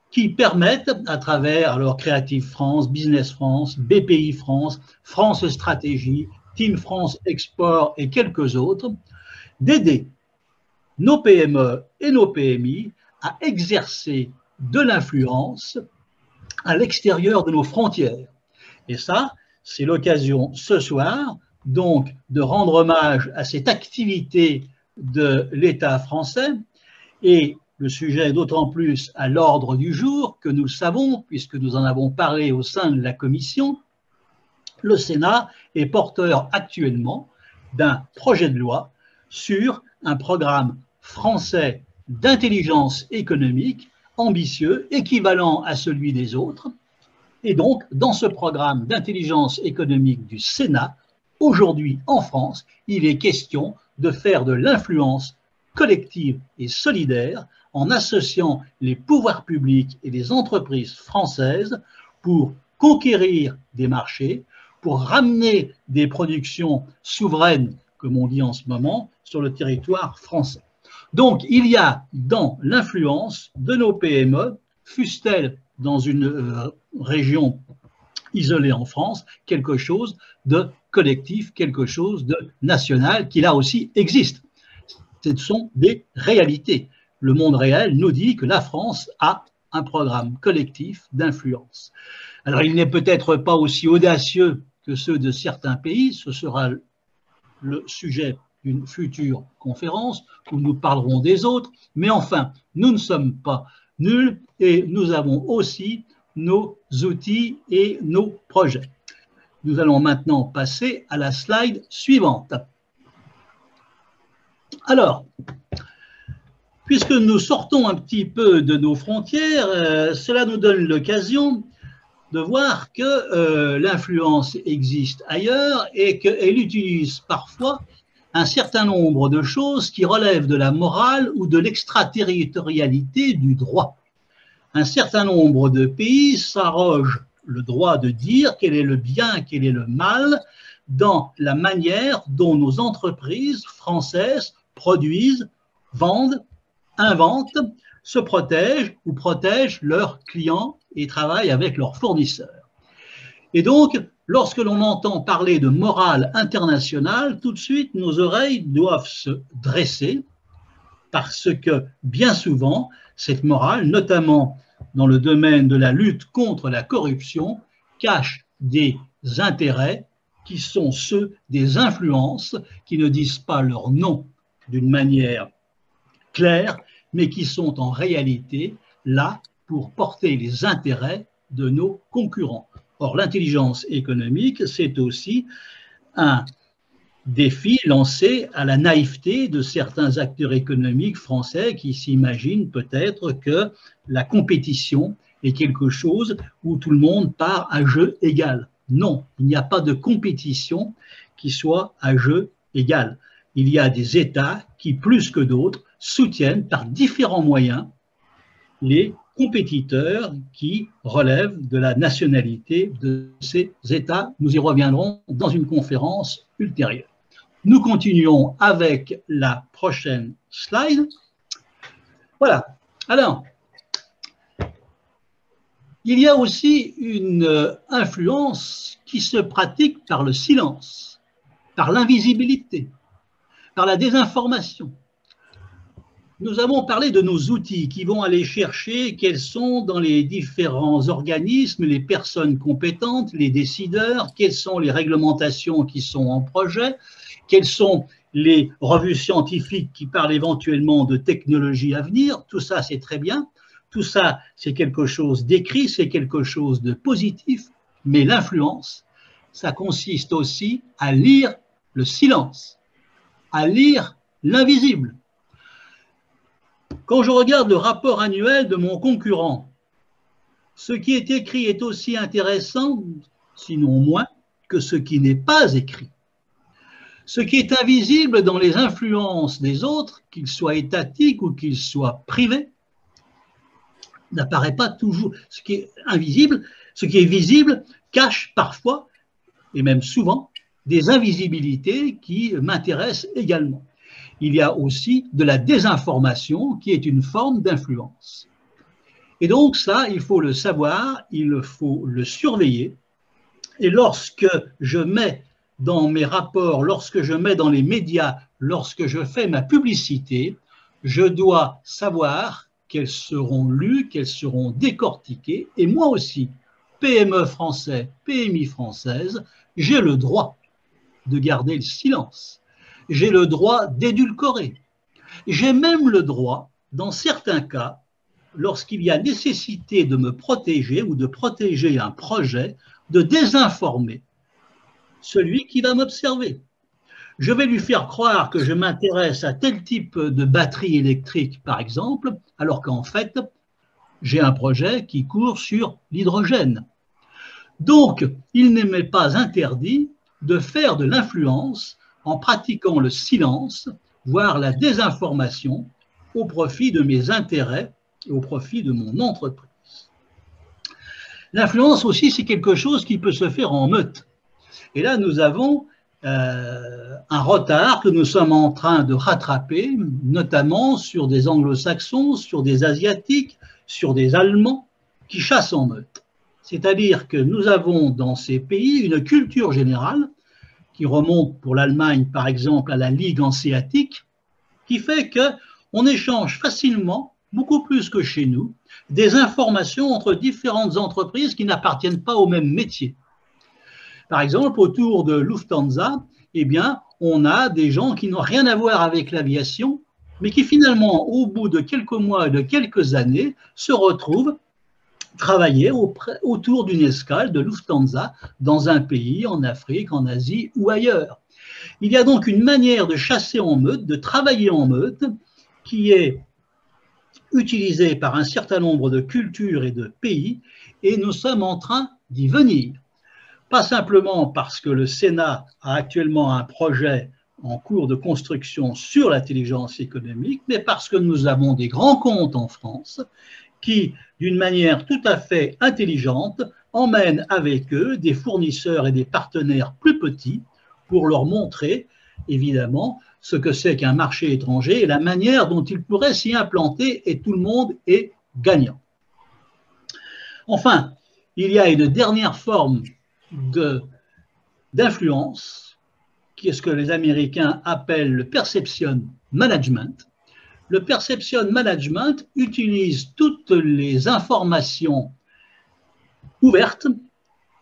qui permettent, à travers alors Creative France, Business France, BPI France, France Stratégie, Team France Export et quelques autres, d'aider nos PME et nos PMI à exercer de l'influence à l'extérieur de nos frontières. Et ça, c'est l'occasion ce soir, donc, de rendre hommage à cette activité de l'État français. Et le sujet est d'autant plus à l'ordre du jour que nous savons, puisque nous en avons parlé au sein de la commission, le Sénat est porteur actuellement d'un projet de loi sur un programme français d'intelligence économique ambitieux, équivalent à celui des autres. Et donc, dans ce programme d'intelligence économique du Sénat, aujourd'hui en France, il est question de faire de l'influence collective et solidaire en associant les pouvoirs publics et les entreprises françaises pour conquérir des marchés, pour ramener des productions souveraines, comme on dit en ce moment, sur le territoire français. Donc, il y a dans l'influence de nos PME, fussent-elles dans une région isolée en France, quelque chose de collectif, quelque chose de national qui là aussi existe. Ce sont des réalités. Le monde réel nous dit que la France a un programme collectif d'influence. Alors, il n'est peut-être pas aussi audacieux que ceux de certains pays, ce sera le sujet d'une future conférence où nous parlerons des autres, mais enfin, nous ne sommes pas nuls et nous avons aussi nos outils et nos projets. Nous allons maintenant passer à la slide suivante. Alors, puisque nous sortons un petit peu de nos frontières, cela nous donne l'occasion de voir que l'influence existe ailleurs et qu'elle utilise parfois un certain nombre de choses qui relèvent de la morale ou de l'extraterritorialité du droit. Un certain nombre de pays s'arrogent le droit de dire quel est le bien, quel est le mal dans la manière dont nos entreprises françaises produisent, vendent, inventent, se protègent ou protègent leurs clients et travaillent avec leurs fournisseurs. Et donc, lorsque l'on entend parler de morale internationale, tout de suite, nos oreilles doivent se dresser parce que, bien souvent, cette morale, notamment dans le domaine de la lutte contre la corruption, cache des intérêts qui sont ceux des influences qui ne disent pas leur nom d'une manière claire, mais qui sont en réalité là pour porter les intérêts de nos concurrents. Or, l'intelligence économique, c'est aussi un défi lancé à la naïveté de certains acteurs économiques français qui s'imaginent peut-être que la compétition est quelque chose où tout le monde part à jeu égal. Non, il n'y a pas de compétition qui soit à jeu égal. Il y a des États qui, plus que d'autres, soutiennent par différents moyens les compétiteurs qui relèvent de la nationalité de ces États. Nous y reviendrons dans une conférence ultérieure. Nous continuons avec la prochaine slide. Voilà. Alors, il y a aussi une influence qui se pratique par le silence, par l'invisibilité, par la désinformation. Nous avons parlé de nos outils qui vont aller chercher quels sont dans les différents organismes les personnes compétentes, les décideurs, quelles sont les réglementations qui sont en projet, quelles sont les revues scientifiques qui parlent éventuellement de technologies à venir. Tout ça, c'est très bien. Tout ça, c'est quelque chose d'écrit, c'est quelque chose de positif, mais l'influence, ça consiste aussi à lire le silence, à lire l'invisible. Quand je regarde le rapport annuel de mon concurrent, ce qui est écrit est aussi intéressant, sinon moins, que ce qui n'est pas écrit. Ce qui est invisible dans les influences des autres, qu'ils soient étatiques ou qu'ils soient privés, n'apparaît pas toujours. Ce qui est invisible, ce qui est visible cache parfois, et même souvent, des invisibilités qui m'intéressent également. Il y a aussi de la désinformation qui est une forme d'influence. Et donc ça, il faut le savoir, il faut le surveiller. Et lorsque je mets dans mes rapports, lorsque je mets dans les médias, lorsque je fais ma publicité, je dois savoir qu'elles seront lues, qu'elles seront décortiquées. Et moi aussi, PME français, PMI française, j'ai le droit de garder le silence. J'ai le droit d'édulcorer. J'ai même le droit, dans certains cas, lorsqu'il y a nécessité de me protéger ou de protéger un projet, de désinformer celui qui va m'observer. Je vais lui faire croire que je m'intéresse à tel type de batterie électrique, par exemple, alors qu'en fait, j'ai un projet qui court sur l'hydrogène. Donc, il n'est même pas interdit de faire de l'influence en pratiquant le silence, voire la désinformation, au profit de mes intérêts et au profit de mon entreprise. L'influence aussi, c'est quelque chose qui peut se faire en meute. Et là, nous avons un retard que nous sommes en train de rattraper, notamment sur des anglo-saxons, sur des asiatiques, sur des Allemands qui chassent en meute. C'est-à-dire que nous avons dans ces pays une culture générale qui remonte pour l'Allemagne, par exemple, à la Ligue hanséatique, qui fait qu'on échange facilement, beaucoup plus que chez nous, des informations entre différentes entreprises qui n'appartiennent pas au même métier. Par exemple, autour de Lufthansa, eh bien, on a des gens qui n'ont rien à voir avec l'aviation, mais qui finalement, au bout de quelques mois et de quelques années, se retrouvent travailler autour d'une escale de Lufthansa dans un pays, en Afrique, en Asie ou ailleurs. Il y a donc une manière de chasser en meute, de travailler en meute, qui est utilisée par un certain nombre de cultures et de pays, et nous sommes en train d'y venir. Pas simplement parce que le Sénat a actuellement un projet en cours de construction sur l'intelligence économique, mais parce que nous avons des grands comptes en France qui, d'une manière tout à fait intelligente, emmènent avec eux des fournisseurs et des partenaires plus petits pour leur montrer, évidemment, ce que c'est qu'un marché étranger et la manière dont ils pourraient s'y implanter, et tout le monde est gagnant. Enfin, il y a une dernière forme d'influence, qui est ce que les Américains appellent le perception management. Le perception management utilise toutes les informations ouvertes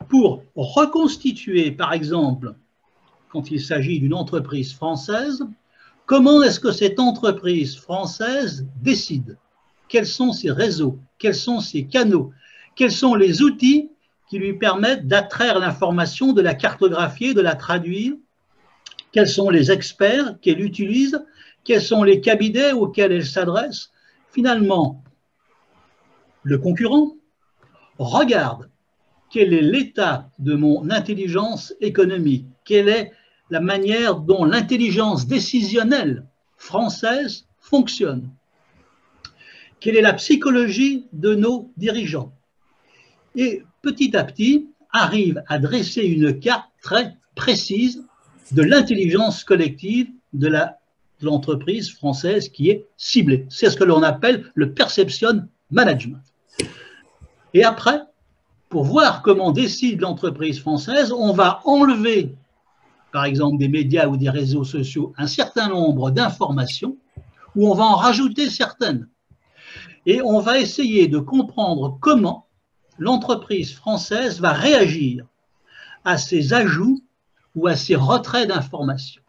pour reconstituer, par exemple, quand il s'agit d'une entreprise française, comment est-ce que cette entreprise française décide? Quels sont ses réseaux? Quels sont ses canaux? Quels sont les outils qui lui permettent d'attraire l'information, de la cartographier, de la traduire? Quels sont les experts qu'elle utilise? Quels sont les cabinets auxquels elle s'adresse? Finalement, le concurrent regarde quel est l'état de mon intelligence économique, quelle est la manière dont l'intelligence décisionnelle française fonctionne. quelle est la psychologie de nos dirigeants. Et petit à petit, arrive à dresser une carte très précise de l'intelligence collective de l'entreprise française qui est ciblée. C'est ce que l'on appelle le perception management. Et après, pour voir comment décide l'entreprise française, on va enlever, par exemple, des médias ou des réseaux sociaux, un certain nombre d'informations, ou on va en rajouter certaines. Et on va essayer de comprendre comment l'entreprise française va réagir à ces ajouts ou à ces retraits d'informations.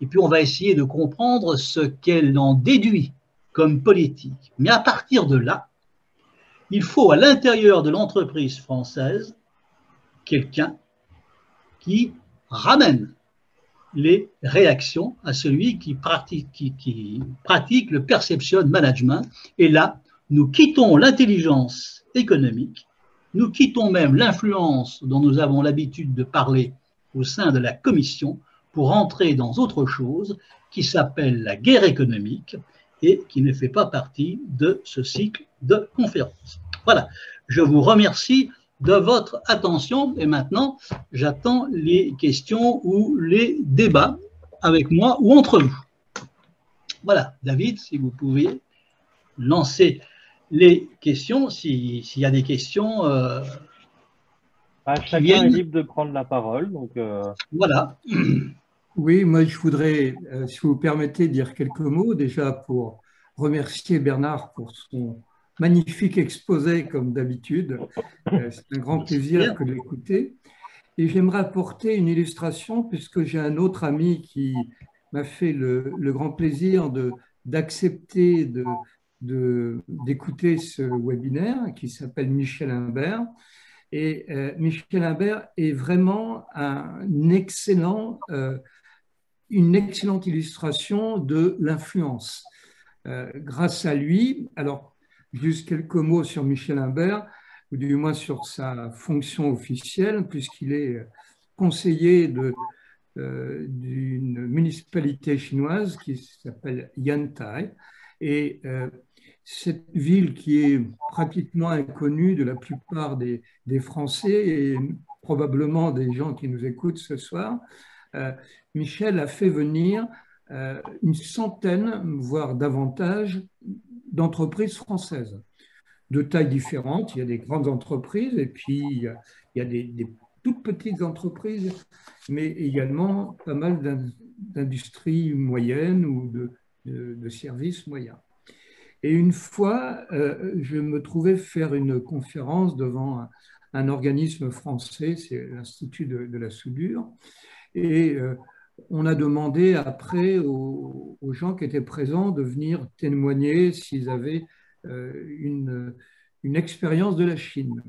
Et puis on va essayer de comprendre ce qu'elle en déduit comme politique. Mais à partir de là, il faut à l'intérieur de l'entreprise française quelqu'un qui ramène les réactions à celui qui pratique le perception management. Et là, nous quittons l'intelligence économique, nous quittons même l'influence dont nous avons l'habitude de parler au sein de la commission pour entrer dans autre chose qui s'appelle la guerre économique et qui ne fait pas partie de ce cycle de conférences. Voilà, je vous remercie de votre attention et maintenant j'attends les questions ou les débats avec moi ou entre vous. Voilà, David, si vous pouviez lancer les questions, s'il y a des questions chacun est libre de prendre la parole. Donc Voilà. Oui, moi je voudrais, si vous permettez, dire quelques mots déjà pour remercier Bernard pour son magnifique exposé comme d'habitude. C'est un grand plaisir que de l'écouter. Et j'aimerais apporter une illustration puisque j'ai un autre ami qui m'a fait le grand plaisir d'accepter d'écouter ce webinaire qui s'appelle Michel Imbert. Et Michel Imbert est vraiment une excellente illustration de l'influence. Grâce à lui, alors juste quelques mots sur Michel Imbert, ou du moins sur sa fonction officielle, puisqu'il est conseiller d'une municipalité chinoise qui s'appelle Yantai. Et cette ville qui est pratiquement inconnue de la plupart des Français et probablement des gens qui nous écoutent ce soir, Michel a fait venir une centaine, voire davantage, d'entreprises françaises de tailles différentes. Il y a des grandes entreprises et puis il y a des toutes petites entreprises, mais également pas mal d'industries moyennes ou de services moyens. Et une fois, je me trouvais faire une conférence devant un organisme français, c'est l'Institut de la soudure, et on a demandé après aux gens qui étaient présents de venir témoigner s'ils avaient une expérience de la Chine.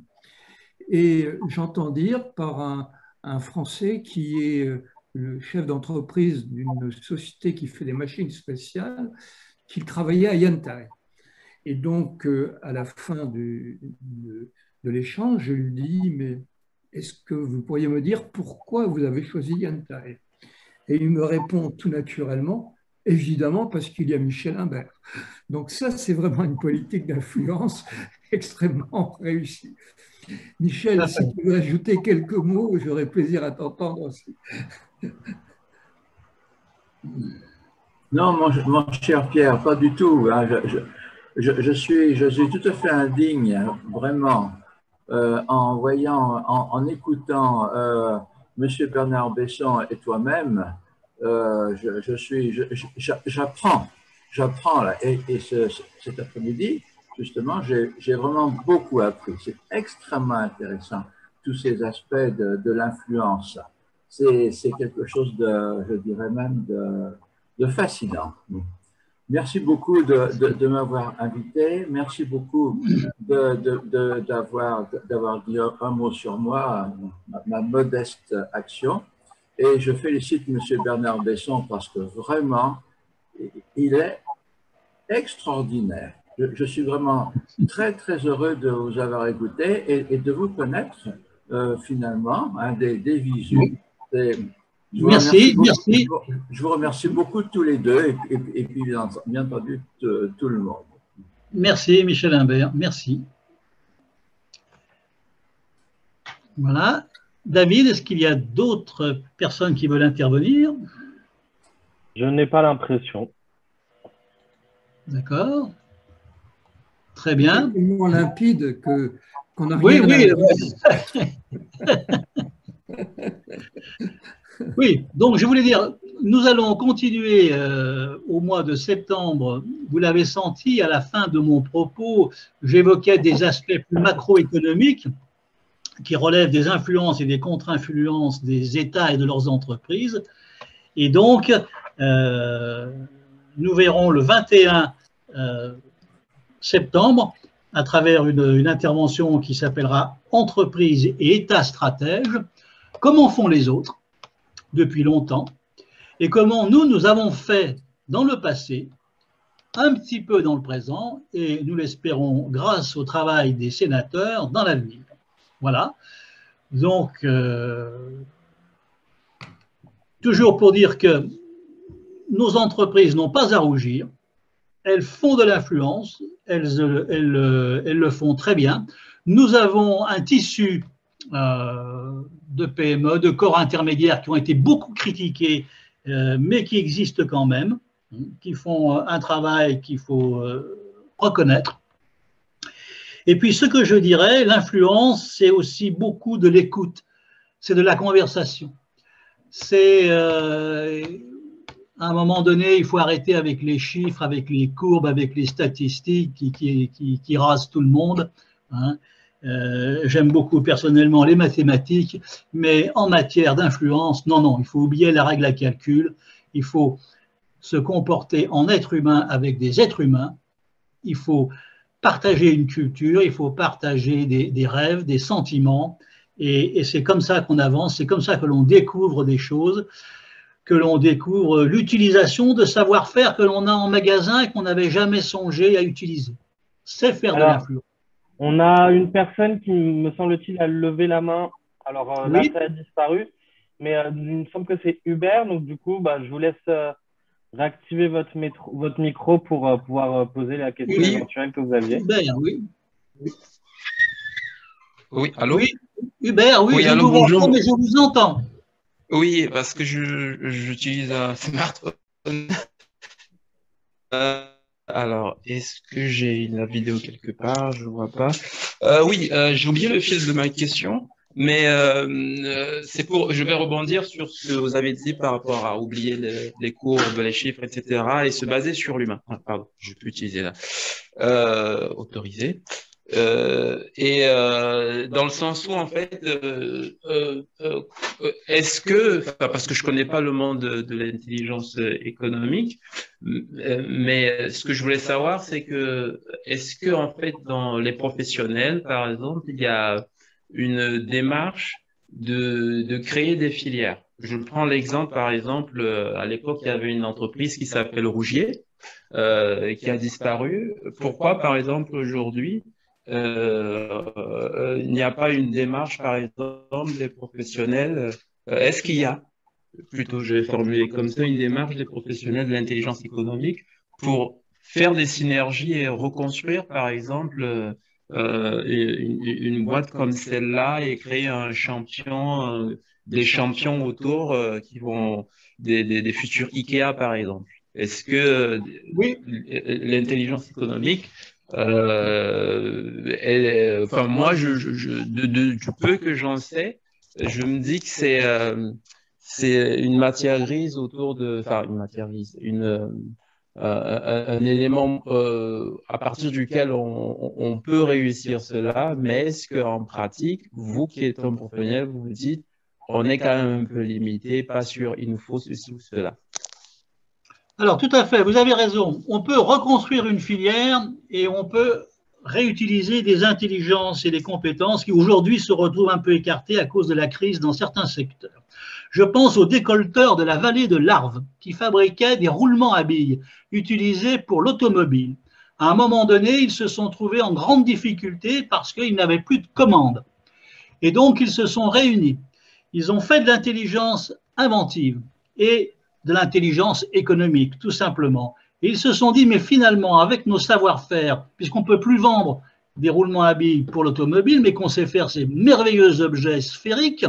Et j'entends dire par un Français qui est le chef d'entreprise d'une société qui fait des machines spéciales, qu'il travaillait à Yantai. Et donc, à la fin de l'échange, je lui dis, mais est-ce que vous pourriez me dire pourquoi vous avez choisi Yantai? Et il me répond tout naturellement, évidemment parce qu'il y a Michel Imbert. Donc ça, c'est vraiment une politique d'influence extrêmement réussie. Michel, si tu veux ajouter quelques mots, j'aurais plaisir à t'entendre aussi. Non, mon cher Pierre, pas du tout. Je suis tout à fait indigne, vraiment, en écoutant Monsieur Bernard Besson et toi-même. J'apprends là, et cet après-midi, justement, j'ai vraiment beaucoup appris. C'est extrêmement intéressant, tous ces aspects de l'influence. C'est quelque chose je dirais même, de fascinant. Merci beaucoup de m'avoir invité. Merci beaucoup d'avoir dit un mot sur moi, ma modeste action. Et je félicite M. Bernard Besson parce que vraiment, il est extraordinaire. Je suis vraiment très, très heureux de vous avoir écouté et de vous connaître finalement, des visus. Merci. Je vous remercie beaucoup tous les deux et puis bien entendu tout le monde. Merci Michel Imbert, merci. Voilà. David, est-ce qu'il y a d'autres personnes qui veulent intervenir? Je n'ai pas l'impression. D'accord. Très bien. C'est tellement limpide qu'on n'a Oui, rien à oui. Oui, donc je voulais dire, nous allons continuer au mois de septembre. Vous l'avez senti, à la fin de mon propos, j'évoquais des aspects plus macroéconomiques qui relèvent des influences et des contre-influences des États et de leurs entreprises. Et donc, nous verrons le 21 septembre, à travers une intervention qui s'appellera « Entreprise et État stratège », comment font les autres depuis longtemps et comment nous avons fait dans le passé, un petit peu dans le présent et nous l'espérons grâce au travail des sénateurs dans l'avenir. Voilà. Donc, toujours pour dire que nos entreprises n'ont pas à rougir, elles font de l'influence, elles le font très bien. Nous avons un tissu de PME, de corps intermédiaires qui ont été beaucoup critiqués, mais qui existent quand même, qui font un travail qu'il faut reconnaître. Et puis ce que je dirais, l'influence, c'est aussi beaucoup de l'écoute, c'est de la conversation. C'est à un moment donné, il faut arrêter avec les chiffres, avec les courbes, avec les statistiques qui rasent tout le monde. Hein. J'aime beaucoup personnellement les mathématiques, mais en matière d'influence, non, il faut oublier la règle à calcul. Il faut se comporter en être humain avec des êtres humains. Il faut partager une culture, il faut partager des rêves, des sentiments. Et c'est comme ça qu'on avance, c'est comme ça que l'on découvre des choses, que l'on découvre l'utilisation de savoir-faire que l'on a en magasin et qu'on n'avait jamais songé à utiliser. C'est faire de l'influence. On a une personne qui, me semble-t-il, a levé la main. Alors là, oui. ça a disparu. Mais il me semble que c'est Hubert. Donc du coup, je vous laisse réactiver votre micro pour pouvoir poser la question éventuelle que vous aviez. Hubert, oui. Oui, allô? Oui, Hubert, oui, je allô, vous vois bonjour. pas, mais je vous entends. Oui, parce que j'utilise un smartphone. Alors, est-ce que j'ai la vidéo quelque part? Je vois pas. Oui, j'ai oublié le fil de ma question, mais je vais rebondir sur ce que vous avez dit par rapport à oublier les courbes, les chiffres, etc. et se baser sur l'humain. Ah, pardon, je peux utiliser là. Autorisé. Dans le sens où en fait est-ce que, parce que je connais pas le monde de l'intelligence économique, mais ce que je voulais savoir c'est que est-ce que en fait dans les professionnels par exemple il y a une démarche de créer des filières. Je prends l'exemple par exemple à l'époque il y avait une entreprise qui s'appelle Rougier qui a disparu. Pourquoi par exemple aujourd'hui il n'y a pas une démarche, par exemple, des professionnels. Est-ce qu'il y a, plutôt je vais formuler comme ça, une démarche des professionnels de l'intelligence économique pour faire des synergies et reconstruire, par exemple, une boîte comme celle-là et créer un champion, des champions autour qui vont des futurs IKEA, par exemple. Est-ce que l'intelligence économique moi, du peu que j'en sais, je me dis que c'est une matière grise autour de, une matière grise, un élément à partir duquel on peut réussir cela, mais est-ce qu'en pratique, vous qui êtes un professionnel, vous vous dites, on est quand même un peu limité, pas sûr, il nous faut ceci ou cela. Alors, tout à fait, vous avez raison. On peut reconstruire une filière et on peut réutiliser des intelligences et des compétences qui aujourd'hui se retrouvent un peu écartées à cause de la crise dans certains secteurs. Je pense aux décolleteurs de la vallée de l'Arve qui fabriquaient des roulements à billes utilisés pour l'automobile. À un moment donné, ils se sont trouvés en grande difficulté parce qu'ils n'avaient plus de commandes. Et donc, ils se sont réunis. Ils ont fait de l'intelligence inventive et de l'intelligence économique, tout simplement. Et ils se sont dit, mais finalement, avec nos savoir-faire, puisqu'on ne peut plus vendre des roulements à billes pour l'automobile, mais qu'on sait faire ces merveilleux objets sphériques,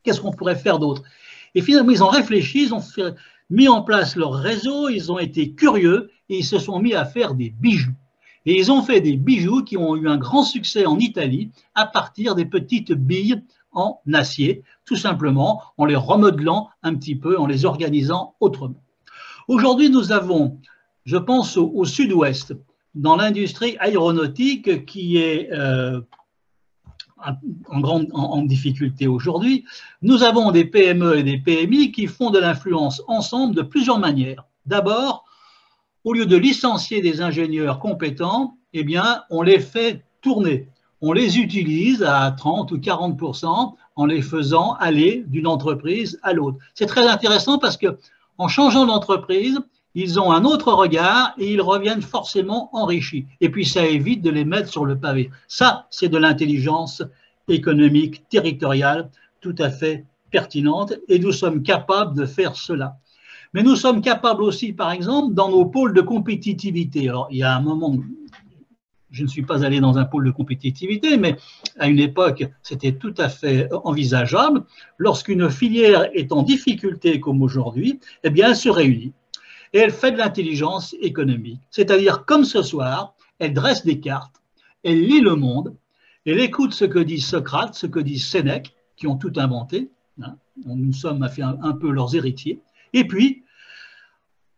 qu'est-ce qu'on pourrait faire d'autre? Et finalement, ils ont réfléchi, ils ont mis en place leur réseau, ils ont été curieux et ils se sont mis à faire des bijoux. Et ils ont fait des bijoux qui ont eu un grand succès en Italie à partir des petites billes en acier, tout simplement en les remodelant un petit peu, en les organisant autrement. Aujourd'hui, nous avons, je pense, au sud-ouest, dans l'industrie aéronautique qui est en difficulté aujourd'hui, nous avons des PME et des PMI qui font de l'influence ensemble de plusieurs manières. D'abord, au lieu de licencier des ingénieurs compétents, eh bien, on les fait tourner. On les utilise à 30 ou 40% en les faisant aller d'une entreprise à l'autre. C'est très intéressant parce que en changeant d'entreprise, ils ont un autre regard et ils reviennent forcément enrichis. Et puis, ça évite de les mettre sur le pavé. Ça, c'est de l'intelligence économique territoriale tout à fait pertinente et nous sommes capables de faire cela. Mais nous sommes capables aussi, par exemple, dans nos pôles de compétitivité. Alors, il y a un moment, je ne suis pas allé dans un pôle de compétitivité, mais à une époque, c'était tout à fait envisageable. Lorsqu'une filière est en difficulté comme aujourd'hui, eh bien, elle se réunit et elle fait de l'intelligence économique. C'est-à-dire, comme ce soir, elle dresse des cartes, elle lit le monde, elle écoute ce que dit Socrate, ce que dit Sénèque, qui ont tout inventé. Nous sommes un peu leurs héritiers. Et puis,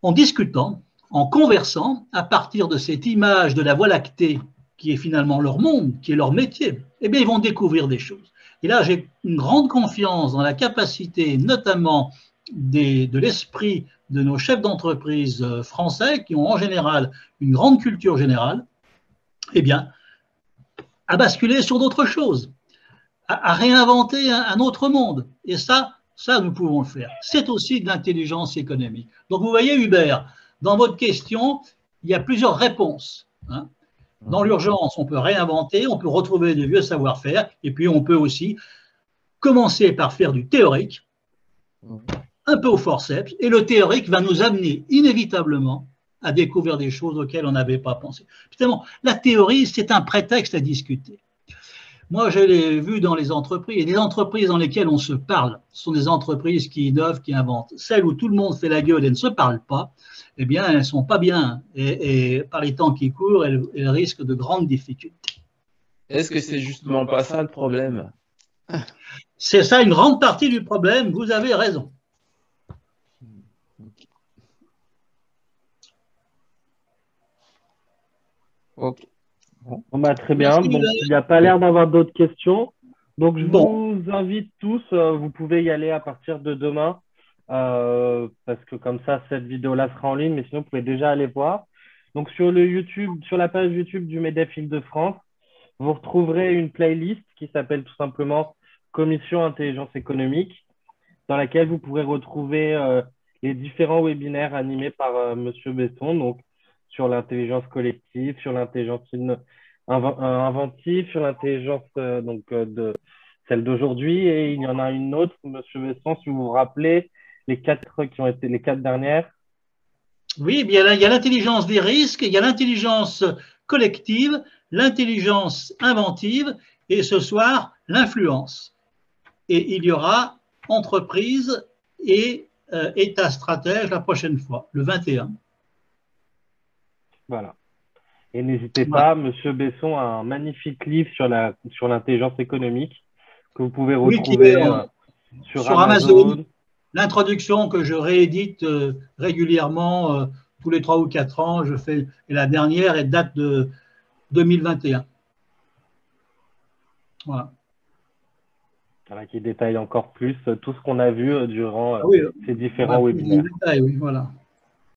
en discutant, en conversant, à partir de cette image de la Voie lactée, qui est finalement leur monde, qui est leur métier, eh bien, ils vont découvrir des choses. Et là, j'ai une grande confiance dans la capacité, notamment de l'esprit de nos chefs d'entreprise français, qui ont en général une grande culture générale, eh bien, à basculer sur d'autres choses, à réinventer un autre monde. Et ça, nous pouvons le faire. C'est aussi de l'intelligence économique. Donc, vous voyez, Hubert, dans votre question, il y a plusieurs réponses. Dans l'urgence, on peut réinventer, on peut retrouver des vieux savoir-faire, et puis on peut aussi commencer par faire du théorique, un peu au forceps, et le théorique va nous amener inévitablement à découvrir des choses auxquelles on n'avait pas pensé. Finalement, la théorie, c'est un prétexte à discuter. Moi, je l'ai vu dans les entreprises, et les entreprises dans lesquelles on se parle sont des entreprises qui innovent, qui inventent. Celles où tout le monde fait la gueule et ne se parle pas, eh bien, elles ne sont pas bien. Et par les temps qui courent, elles risquent de grandes difficultés. Est-ce que c'est justement pas ça le problème? C'est ça une grande partie du problème, vous avez raison. Ok. Bon, bah, très bien. Donc, il n'y a pas l'air d'avoir d'autres questions. Donc, je vous invite tous, vous pouvez y aller à partir de demain, parce que comme ça, cette vidéo-là sera en ligne, mais sinon, vous pouvez déjà aller voir. Donc, sur la page YouTube du MEDEF Île-de-France, vous retrouverez une playlist qui s'appelle tout simplement Commission Intelligence Économique, dans laquelle vous pourrez retrouver les différents webinaires animés par Monsieur Besson, donc sur l'intelligence collective, sur l'intelligence inventive, sur l'intelligence de celle d'aujourd'hui, et il y en a une autre, Monsieur Besson, si vous vous rappelez, les quatre qui ont été les 4 dernières. Oui, bien là, il y a l'intelligence des risques, il y a l'intelligence collective, l'intelligence inventive, et ce soir, l'influence. Et il y aura entreprise et État stratège la prochaine fois, le 21. Voilà. Et n'hésitez pas, Monsieur Besson a un magnifique livre sur l'intelligence économique que vous pouvez retrouver sur Amazon. L'introduction que je réédite régulièrement tous les 3 ou 4 ans, et la dernière, elle date de 2021. Voilà. Qui détaille encore plus tout ce qu'on a vu durant ces différents webinaires. Oui, voilà.